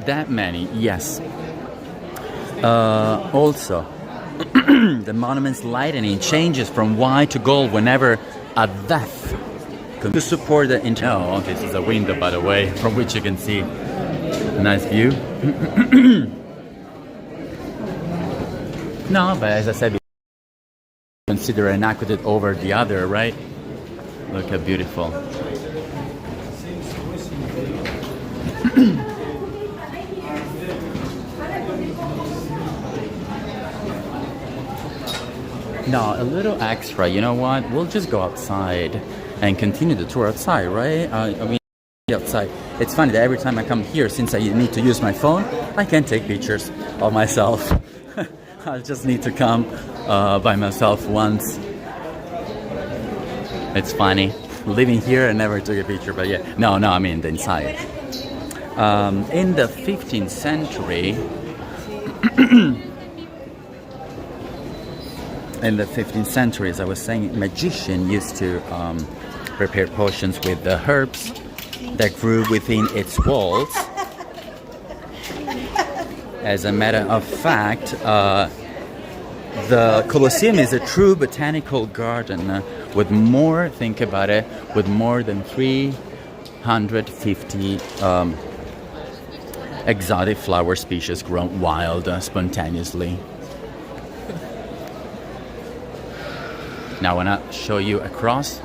That many, yes. Also, the monument's lightning changes from white to gold whenever a death to support the oh, this is a window, by the way, from which you can see a nice view. No, but as I said, consider an aqueduct over the other, right? Look how beautiful. No, a little extra. You know what? We'll just go outside and continue the tour outside, right? I mean, outside. It's funny that every time I come here, since I need to use my phone, I can't take pictures of myself. I just need to come by myself once. It's funny. Living here, I never took a picture, but yeah. No, I mean the inside. In the 15th century, as I was saying, magician used to prepare potions with the herbs that grew within its walls. As a matter of fact, the Colosseum is a true botanical garden with more, think about it, with more than 350 exotic flower species grown wild spontaneously. Now I want to show you across.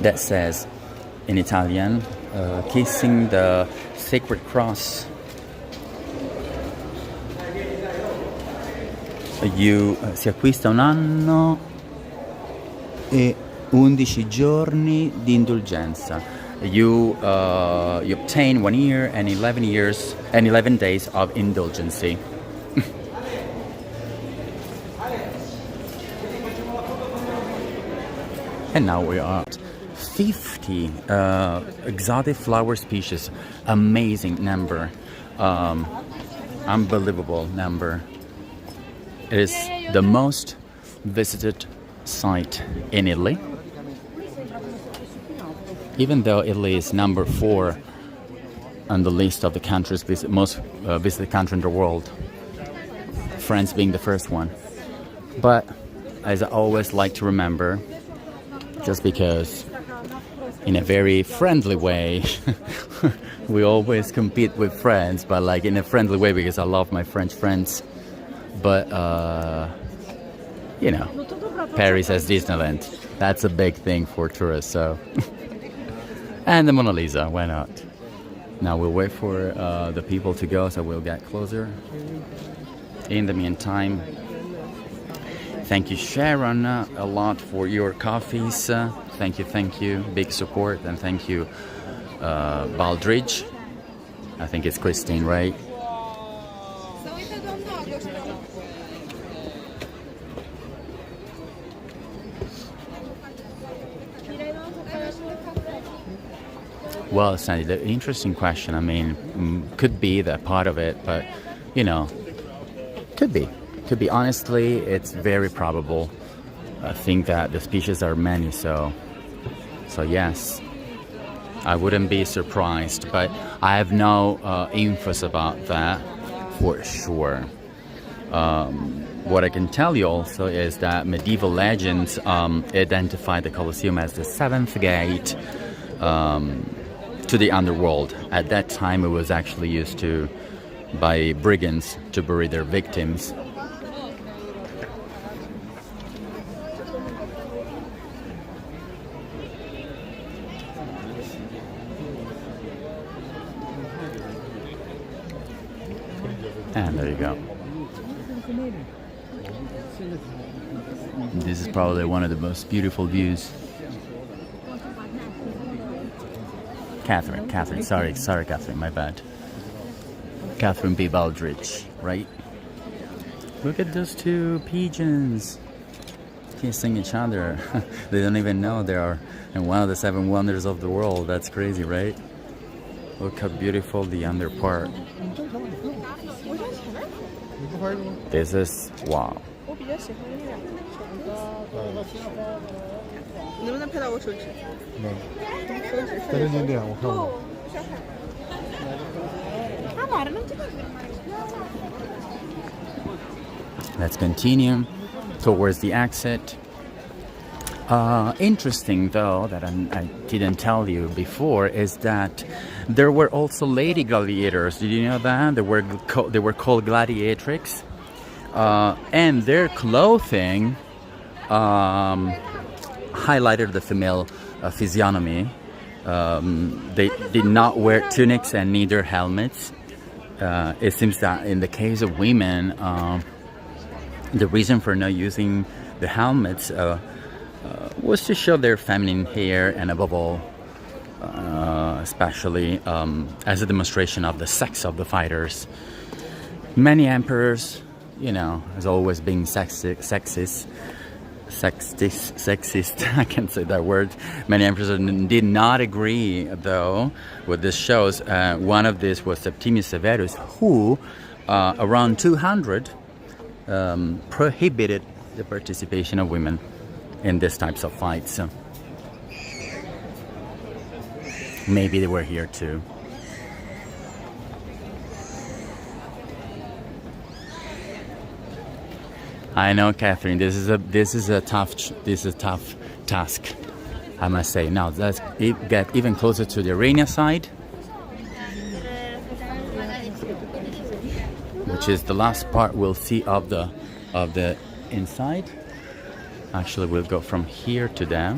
That says in Italian, kissing the sacred cross Si acquista un anno e 11 giorni di indulgenza. You obtain 1 year and 11 days of indulgency. And now we are at 50 exotic flower species. Amazing number. Unbelievable number. It is the most visited site in Italy. Even though Italy is number 4 on the list of the countries most visited country in the world, France being the first one. But as I always like to remember, just because in a very friendly way, we always compete with France, but like in a friendly way because I love my French friends. But you know, Paris has Disneyland. That's a big thing for tourists, so. And the Mona Lisa, why not? Now we'll wait for the people to go, so we'll get closer. In the meantime, thank you, Sharon, a lot for your coffees. Thank you. Big support. And thank you, Baldridge. I think it's Christine, right? Well, Sandy, the interesting question. I mean, could be that part of it, but, you know, could be. Honestly, it's very probable. I think that the species are many, so yes, I wouldn't be surprised, but I have no infos about that for sure. What I can tell you also is that medieval legends identify the Colosseum as the 7th gate to the underworld. At that time, it was actually used by brigands to bury their victims. And there you go. This is probably one of the most beautiful views. Catherine, sorry, Catherine, my bad. Catherine B. Baldridge, right? Look at those two pigeons kissing each other. They don't even know they are in one of the 7 wonders of the world. That's crazy, right? Look how beautiful the under part. This is wow. Let's continue towards the exit. Interesting, though, that I didn't tell you before, is that there were also lady gladiators. Did you know that? They were called gladiatrix, and their clothing highlighted the female physiognomy. They did not wear tunics and neither helmets. It seems that in the case of women, the reason for not using the helmets was to show their feminine hair, and above all, especially as a demonstration of the sex of the fighters. Many emperors, you know, has always been sexist. I can't say that word. Many emperors did not agree, though, with this shows. One of these was Septimius Severus, who, around 200, prohibited the participation of women in these types of fights. So maybe they were here too. I know, Catherine. This is a tough task, I must say. Now let's get even closer to the arena side, which is the last part we'll see of the inside. Actually, we'll go from here to there.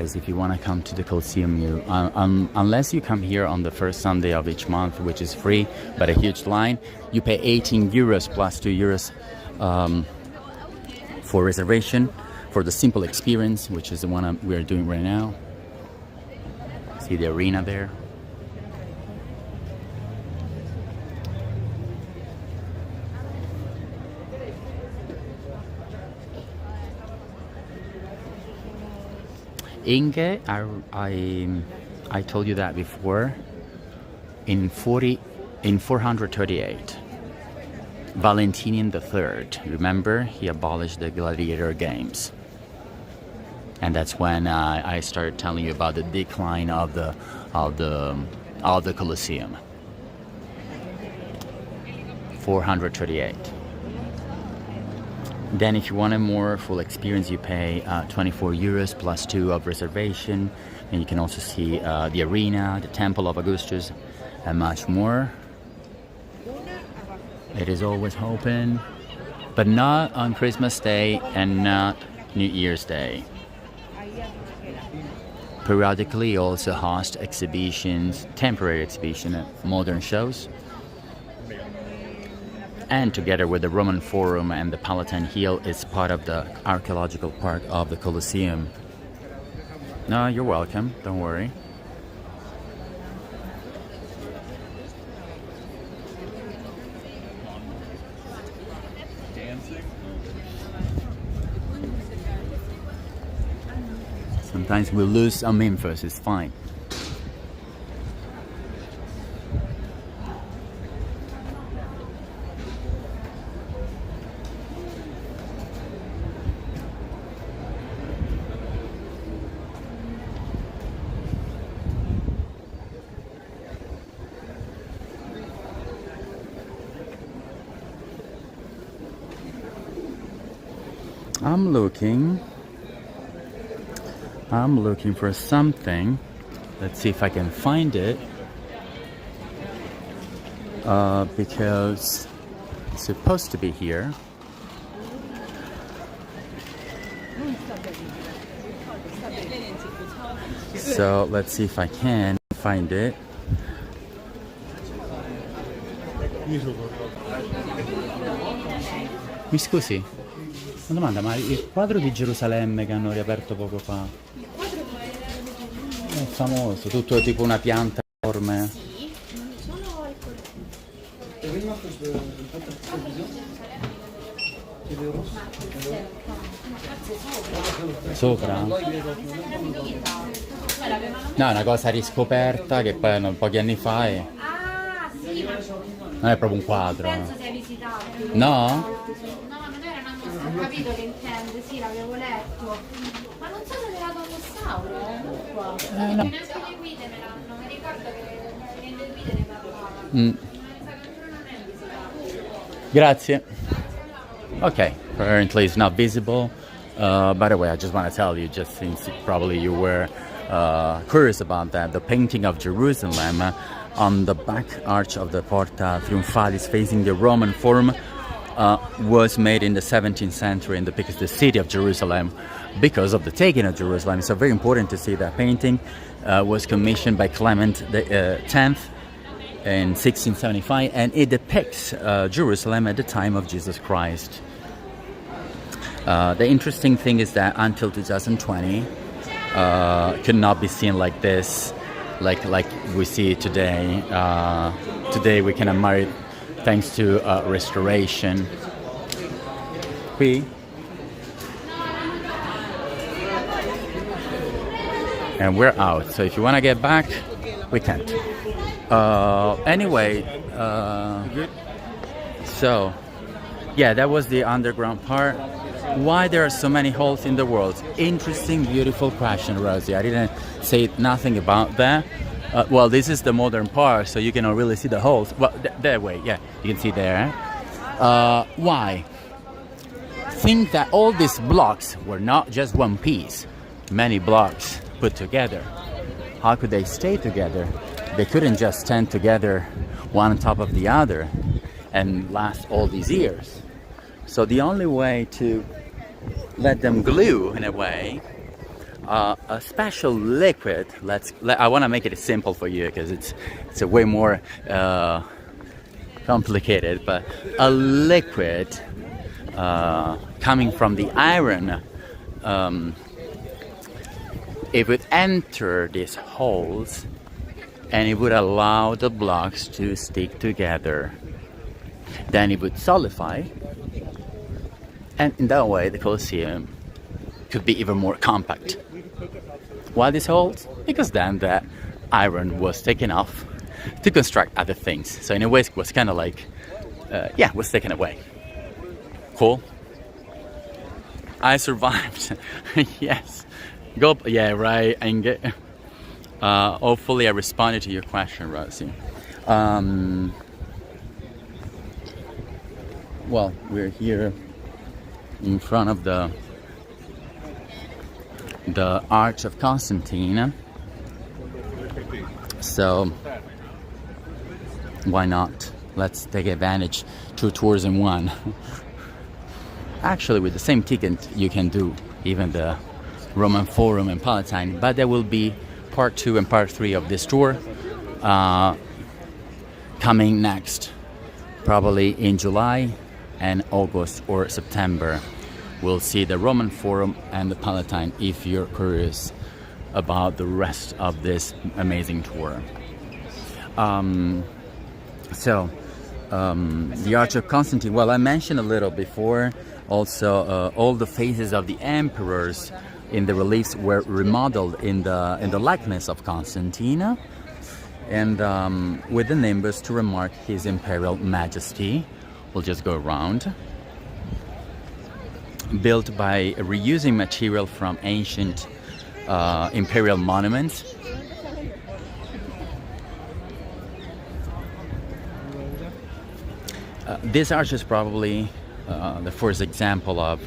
guys, if you want to come to the Colosseum, unless you come here on the first Sunday of each month, which is free, but a huge line, you pay 18 euros plus 2 euros for reservation, for the simple experience, which is the one we're doing right now. See the arena there? Inge, I told you that before. In 438, Valentinian III, remember, he abolished the gladiator games, and that's when I started telling you about the decline of the Colosseum. 438. Then if you want a more full experience, you pay 24 euros plus 2 of reservation, and you can also see the arena, the Temple of Augustus, and much more. It is always open, but not on Christmas Day and not New Year's Day. Periodically also host exhibitions, temporary exhibition, modern shows. And together with the Roman Forum and the Palatine Hill, is part of the archaeological park of the Colosseum. No, you're welcome, don't worry. Sometimes we lose some info, it's fine. I'm looking for something. Let's see if I can find it. Because it's supposed to be here. So let's see if I can find it. Mi scusi? Una domanda, ma il quadro di Gerusalemme che hanno riaperto poco fa è famoso, tutto tipo una pianta enorme. Sì, non sono al Sopra? No, è una cosa riscoperta che poi pochi anni fa è... Ah, sì, ma non è proprio un quadro. penso sia visitato. No? No, non era una mostra, ho capito che intende, sì, l'avevo letto. Ma non so se è legato a un dinosauro, non qua. No. Neanche le guide me l'hanno, mi ricordo che nelle guide ne parlavano. Mm. Ma mi sa che ancora non è visitato. Grazie. Okay, apparently it's not visible. By the way, I just want to tell you, just since probably you were curious about that, the painting of Jerusalem on the back arch of the Porta Triumphalis facing the Roman Forum was made in the 17th century because the city of Jerusalem, because of the taking of Jerusalem. So very important to see that painting was commissioned by Clement X in 1675, and it depicts Jerusalem at the time of Jesus Christ. The interesting thing is that until 2020 could not be seen like this, like we see it today. Today we can admire it thanks to restoration. Qui. And we're out, so if you want to get back, we can't. Anyway, so yeah, that was the underground part. Why there are so many holes in the walls? Interesting, beautiful question, Rosie. I didn't say nothing about that. Well, this is the modern part, so you cannot really see the holes. Well, that way, yeah, you can see there. Why? Think that all these blocks were not just one piece, many blocks put together. How could they stay together? They couldn't just stand together one on top of the other and last all these years. So the only way to let them glue, in a way, a special liquid. I want to make it simple for you because it's a way more complicated. But a liquid coming from the iron, it would enter these holes, and it would allow the blocks to stick together. Then it would solidify, and in that way the Colosseum could be even more compact. Why these holes? Because then the iron was taken off to construct other things. So in a way it was kind of like, was taken away. Cool. I survived. Yes. Yeah, right. And hopefully I responded to your question, Rosie. Well, we're here in front of the Arch of Constantine. So why not? Let's take advantage, 2 tours in one. Actually, with the same ticket you can do even the Roman Forum and Palatine, but there will be part 2 and part 3 of this tour coming next, probably in July and August or September. We'll see the Roman Forum and the Palatine if you're curious about the rest of this amazing tour. The Arch of Constantine, well, I mentioned a little before. Also, all the faces of the emperors in the reliefs were remodeled in the likeness of Constantine, and with the nimbus to remark his imperial majesty. We'll just go around. Built by reusing material from ancient imperial monuments. This arch is probably the first example of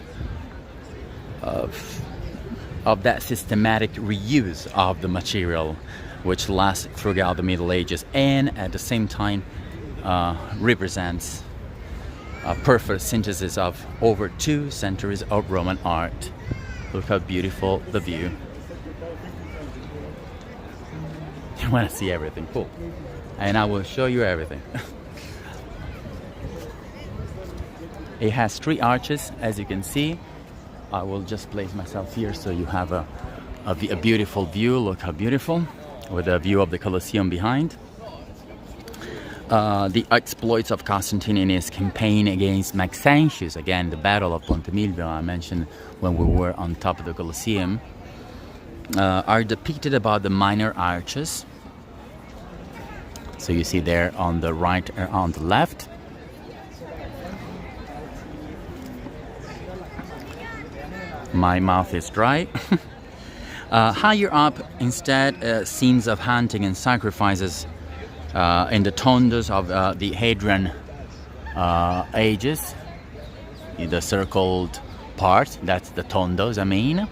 that systematic reuse of the material, which lasts throughout the Middle Ages, and at the same time represents a perfect synthesis of over 2 centuries of Roman art. Look how beautiful the view. You want to see everything, cool. And I will show you everything. It has 3 arches, as you can see. I will just place myself here so you have a beautiful view. Look how beautiful, with a view of the Colosseum behind. The exploits of Constantine in his campaign against Maxentius, again, the Battle of Ponte Milvio I mentioned when we were on top of the Colosseum, are depicted about the minor arches. So you see there on the right or on the left. My mouth is dry. Higher up, instead, scenes of hunting and sacrifices in the tondos of the Hadrian ages. In the circled part, that's the tondos, I mean.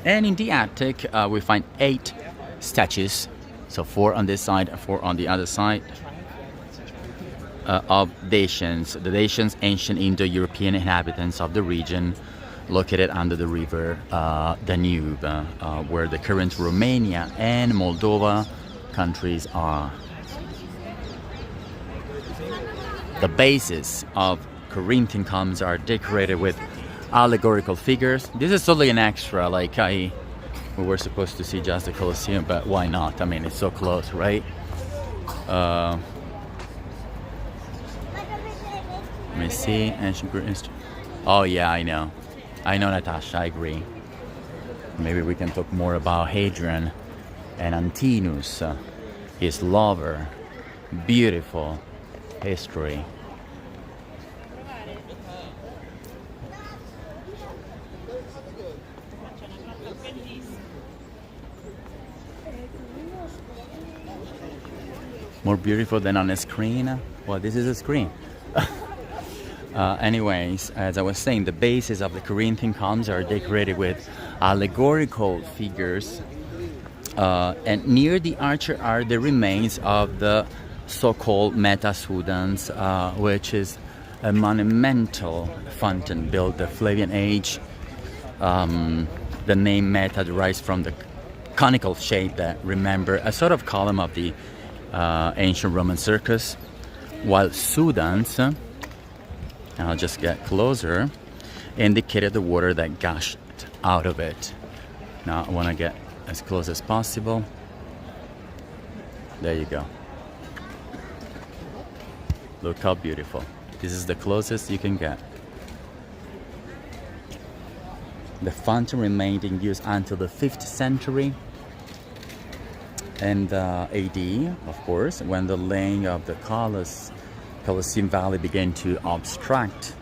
And in the attic, we find 8 statues. So 4 on this side and 4 on the other side. Of Dacians, the Dacians, ancient Indo-European inhabitants of the region located under the river Danube, where the current Romania and Moldova countries are. The bases of Corinthian columns are decorated with allegorical figures. This is totally an extra, like we were supposed to see just the Colosseum, but why not? I mean, it's so close, right? Let me see. Ancient Greek history. Oh yeah, I know, Natasha, I agree. Maybe we can talk more about Hadrian and Antinous, his lover. Beautiful history. More beautiful than on a screen? Well, this is a screen. Anyways, as I was saying, the bases of the Corinthian columns are decorated with allegorical figures, and near the arch are the remains of the so-called Metasudans, which is a monumental fountain built the Flavian age The name Meta derives from the conical shape that remember a sort of column of the ancient Roman circus, while Sudans, and I'll just get closer, indicated the water that gushed out of it. Now I want to get as close as possible. There you go. Look how beautiful. This is the closest you can get. The fountain remained in use until the 5th century and AD, of course, when the laying of the Colosseum Valley began to obstruct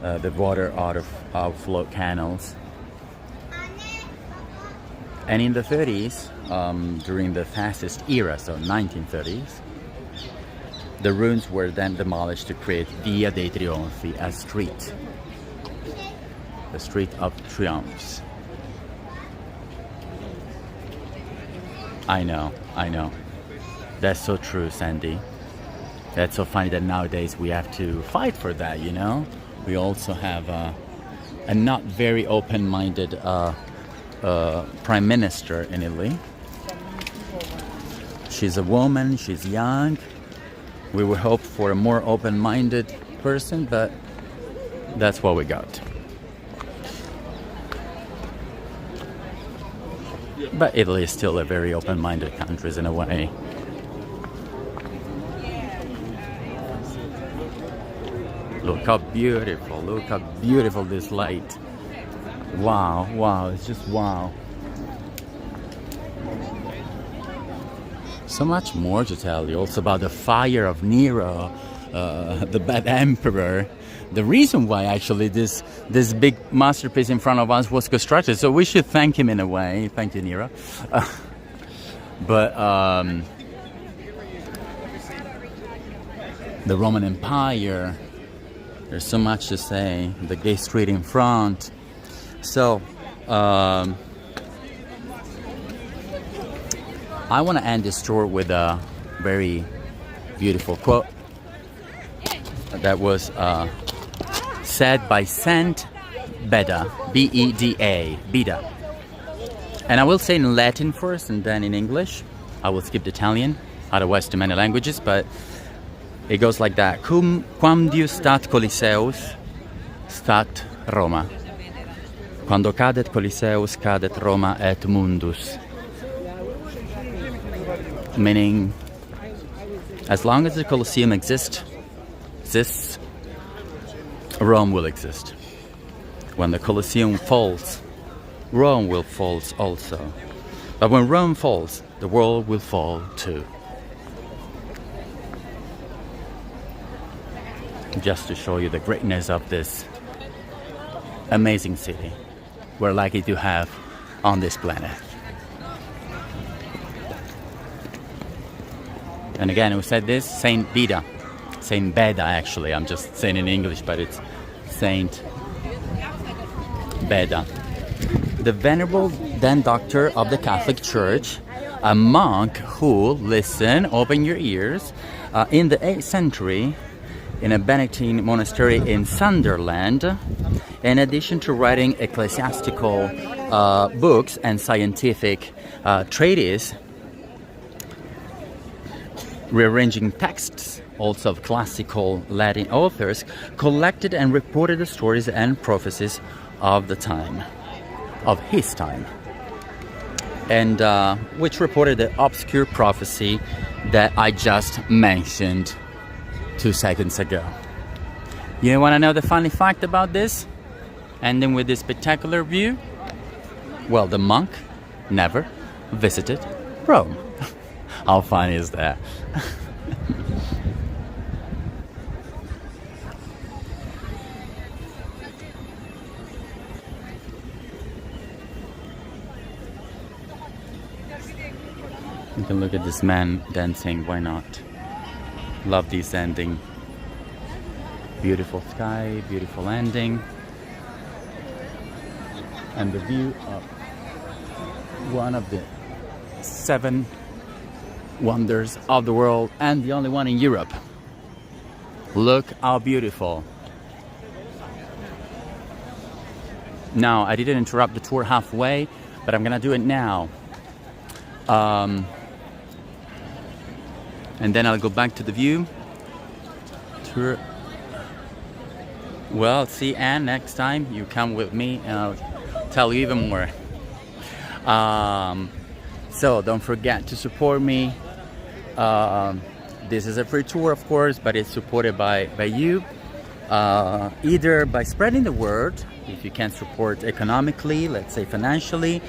the water out of outflow canals. And in the 30s, during the fascist era, so 1930s, the ruins were then demolished to create Via dei Trionfi, a street. The Street of Triumphs. I know. That's so true, Sandy. That's so funny that nowadays we have to fight for that, you know? We also have a not very open-minded prime minister in Italy. She's a woman, she's young. We would hope for a more open-minded person, but that's what we got. But Italy is still a very open-minded country in a way. Look how beautiful this light. Wow, it's just wow. So much more to tell you also about the fire of Nero, the bad emperor. The reason why actually this big masterpiece in front of us was constructed. So we should thank him in a way. Thank you, Nero. But the Roman Empire, there's so much to say. The gay street in front. So I want to end this tour with a very beautiful quote that was said by Saint Beda, B-E-D-A, Beda. And I will say in Latin first and then in English. I will skip the Italian, otherwise too many languages, but it goes like that. Quam Deus stat Coliseus, stat Roma. Quando cadet Coliseus, cadet Roma et mundus. Meaning, as long as the Colosseum exists, Rome will exist. When the Colosseum falls, Rome will fall also. But when Rome falls, the world will fall too. Just to show you the greatness of this amazing city we're lucky to have on this planet. And again, who said this? Saint Beda. Saint Beda, actually. I'm just saying in English, but it's Saint Beda. The venerable then doctor of the Catholic Church, a monk who, listen, open your ears, in the 8th century, in a Benedictine monastery in Sunderland, in addition to writing ecclesiastical books and scientific treatises, rearranging texts also of classical Latin authors, collected and reported the stories and prophecies of the time, of his time, and which reported the obscure prophecy that I just mentioned 2 seconds ago. You want to know the funny fact about this? Ending with this spectacular view? Well, the monk never visited Rome. How funny is that? You can look at this man dancing, why not? Love this ending. Beautiful sky, beautiful ending. And the view of one of the 7 wonders of the world and the only one in Europe. Look how beautiful. Now, I didn't interrupt the tour halfway, but I'm gonna do it now. And then I'll go back to the view. Tour. Well, see, Anne, next time you come with me and I'll tell you even more. So don't forget to support me. This is a free tour, of course, but it's supported by you. Either by spreading the word, if you can support economically, let's say financially,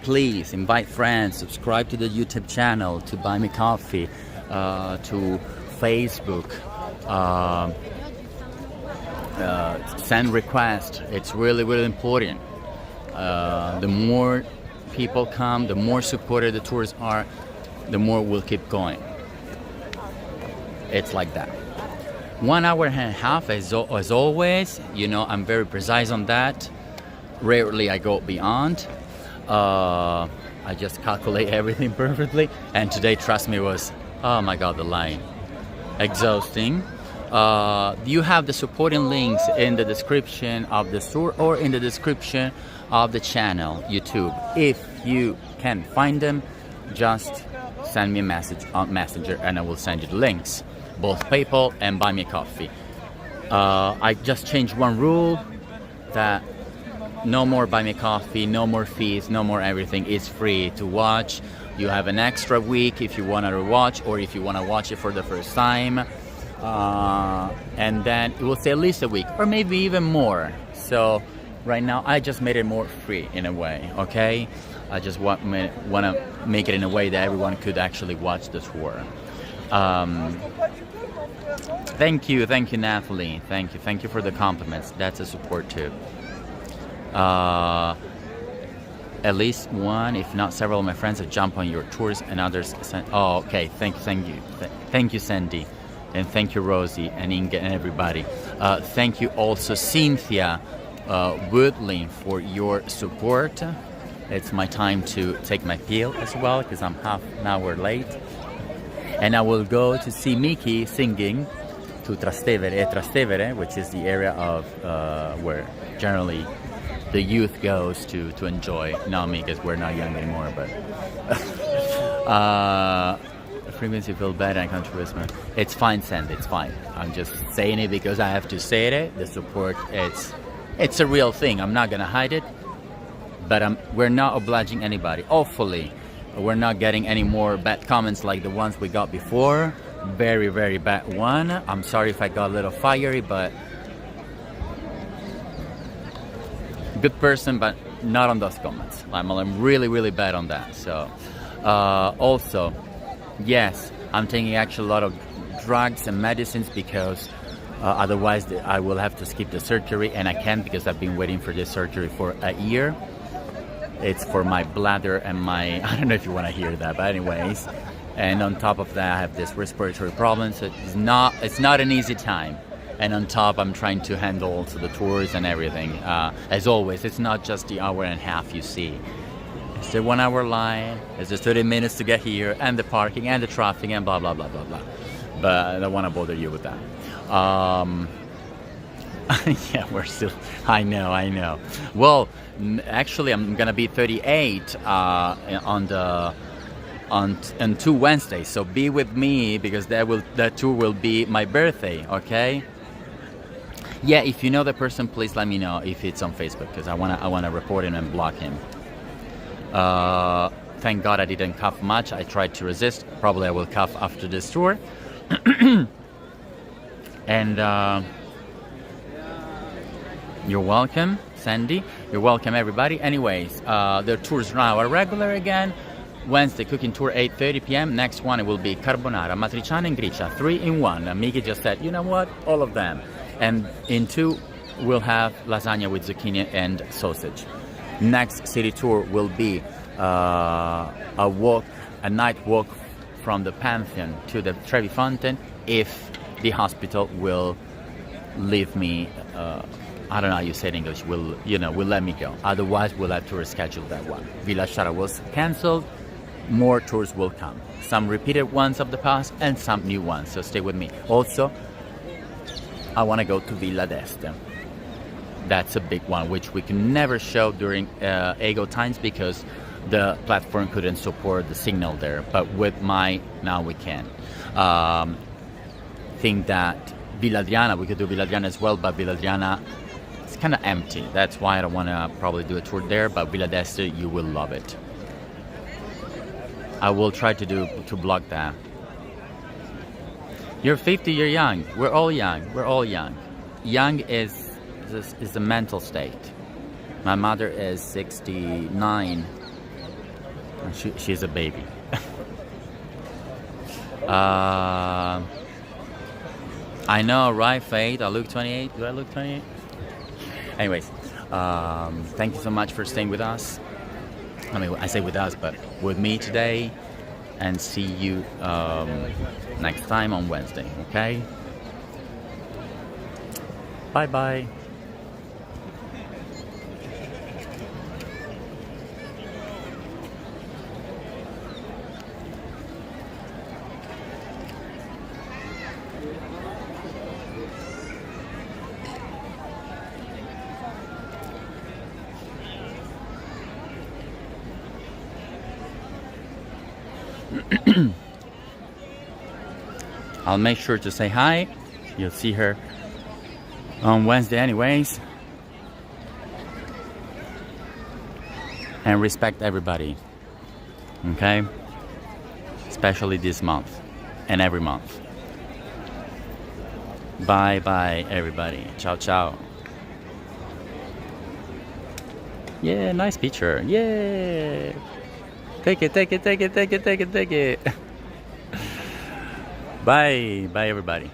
please invite friends, subscribe to the YouTube channel, to Buy Me Coffee, to Facebook, send requests. It's really, really important. The more people come, the more supported the tours are, the more we'll keep going. It's like that. 1 hour and a half as always. You know, I'm very precise on that. Rarely I go beyond. I just calculate everything perfectly. And today, trust me, was, oh my God, the line. Exhausting. You have the supporting links in the description of the tour or in the description of the channel, YouTube. If you can find them, just send me a message on Messenger and I will send you the links. Both PayPal and Buy Me a Coffee. I just changed one rule, that no more Buy Me a Coffee, no more fees, no more everything. It's free to watch. You have an extra week if you want to rewatch or if you want to watch it for the first time. And then it will stay at least a week or maybe even more. So right now I just made it more free in a way, okay? I just want to make it in a way that everyone could actually watch the tour. Thank you, Nathalie. Thank you for the compliments. That's a support too. At least one, if not several of my friends have jumped on your tours and others. Oh, okay. Thank you. Thank you, Sandy, and thank you, Rosie and Inga and everybody. Thank you also, Cynthia Woodley, for your support. It's my time to take my pill as well because I'm half an hour late. And I will go to see Miki singing to Trastevere, which is the area of where generally the youth goes to enjoy. Not me, because we're not young anymore, but frequency feel bad and controversial. It's fine, Sandy, it's fine. I'm just saying it because I have to say it. The support, it's a real thing. I'm not gonna hide it, but we're not obliging anybody. Hopefully we're not getting any more bad comments like the ones we got before. Very, very bad one. I'm sorry if I got a little fiery, but good person, but not on those comments. I'm really, really bad on that. So also, yes, I'm taking actually a lot of drugs and medicines because otherwise I will have to skip the surgery, and I can't because I've been waiting for this surgery for a year. It's for my bladder and my, I don't know if you want to hear that, but anyways. And on top of that, I have this respiratory problem, so it's not an easy time. And on top, I'm trying to handle also the tours and everything. As always, it's not just the hour and a half you see. It's the 1 hour line, it's the 30 minutes to get here, and the parking, and the traffic, and blah, blah, blah, blah, blah. But I don't want to bother you with that. Yeah, we're still, I know. Well, actually, I'm gonna be 38 on 2 Wednesdays, so be with me because that tour will be my birthday, okay? Yeah, if you know the person, please let me know if it's on Facebook because I wanna report him and block him. Thank God I didn't cough much. I tried to resist. Probably I will cough after this tour. And you're welcome, Sandy. You're welcome, everybody. Anyways, the tours now are regular again. Wednesday cooking tour 8:30 p.m. Next one it will be carbonara, matriciana, and gricia, 3 in 1. Miki just said, you know what, all of them. And in 2 we'll have lasagna with zucchini and sausage. Next city tour will be a night walk from the Pantheon to the Trevi Fountain if the hospital will leave me. I don't know how you say it in English. Will let me go. Otherwise, we'll have to reschedule that one. Villa Shara was cancelled. More tours will come. Some repeated ones of the past and some new ones. So stay with me. Also, I want to go to Villa d'Este. That's a big one, which we can never show during Ego times because the platform couldn't support the signal there. But with my now we can. Think that Villa Adriana, we could do Villa Adriana as well, but Villa Adriana, it's kind of empty. That's why I don't want to probably do a tour there. But Villa d'Este, you will love it. I will try to block that. You're 50, you're young. We're all young. We're all young. Young is a mental state. My mother is 69. She's a baby. I know, right, Fade? I look 28. Do I look 28? Anyways, thank you so much for staying with us. I mean, I say with us, but with me today. And see you next time on Wednesday, okay? Bye-bye. I'll make sure to say hi. You'll see her on Wednesday anyways. And respect everybody. Okay? Especially this month. And every month. Bye bye everybody. Ciao ciao. Yeah, nice picture. Yeah. Take it, take it, take it, take it, take it, take it. Bye. Bye, everybody.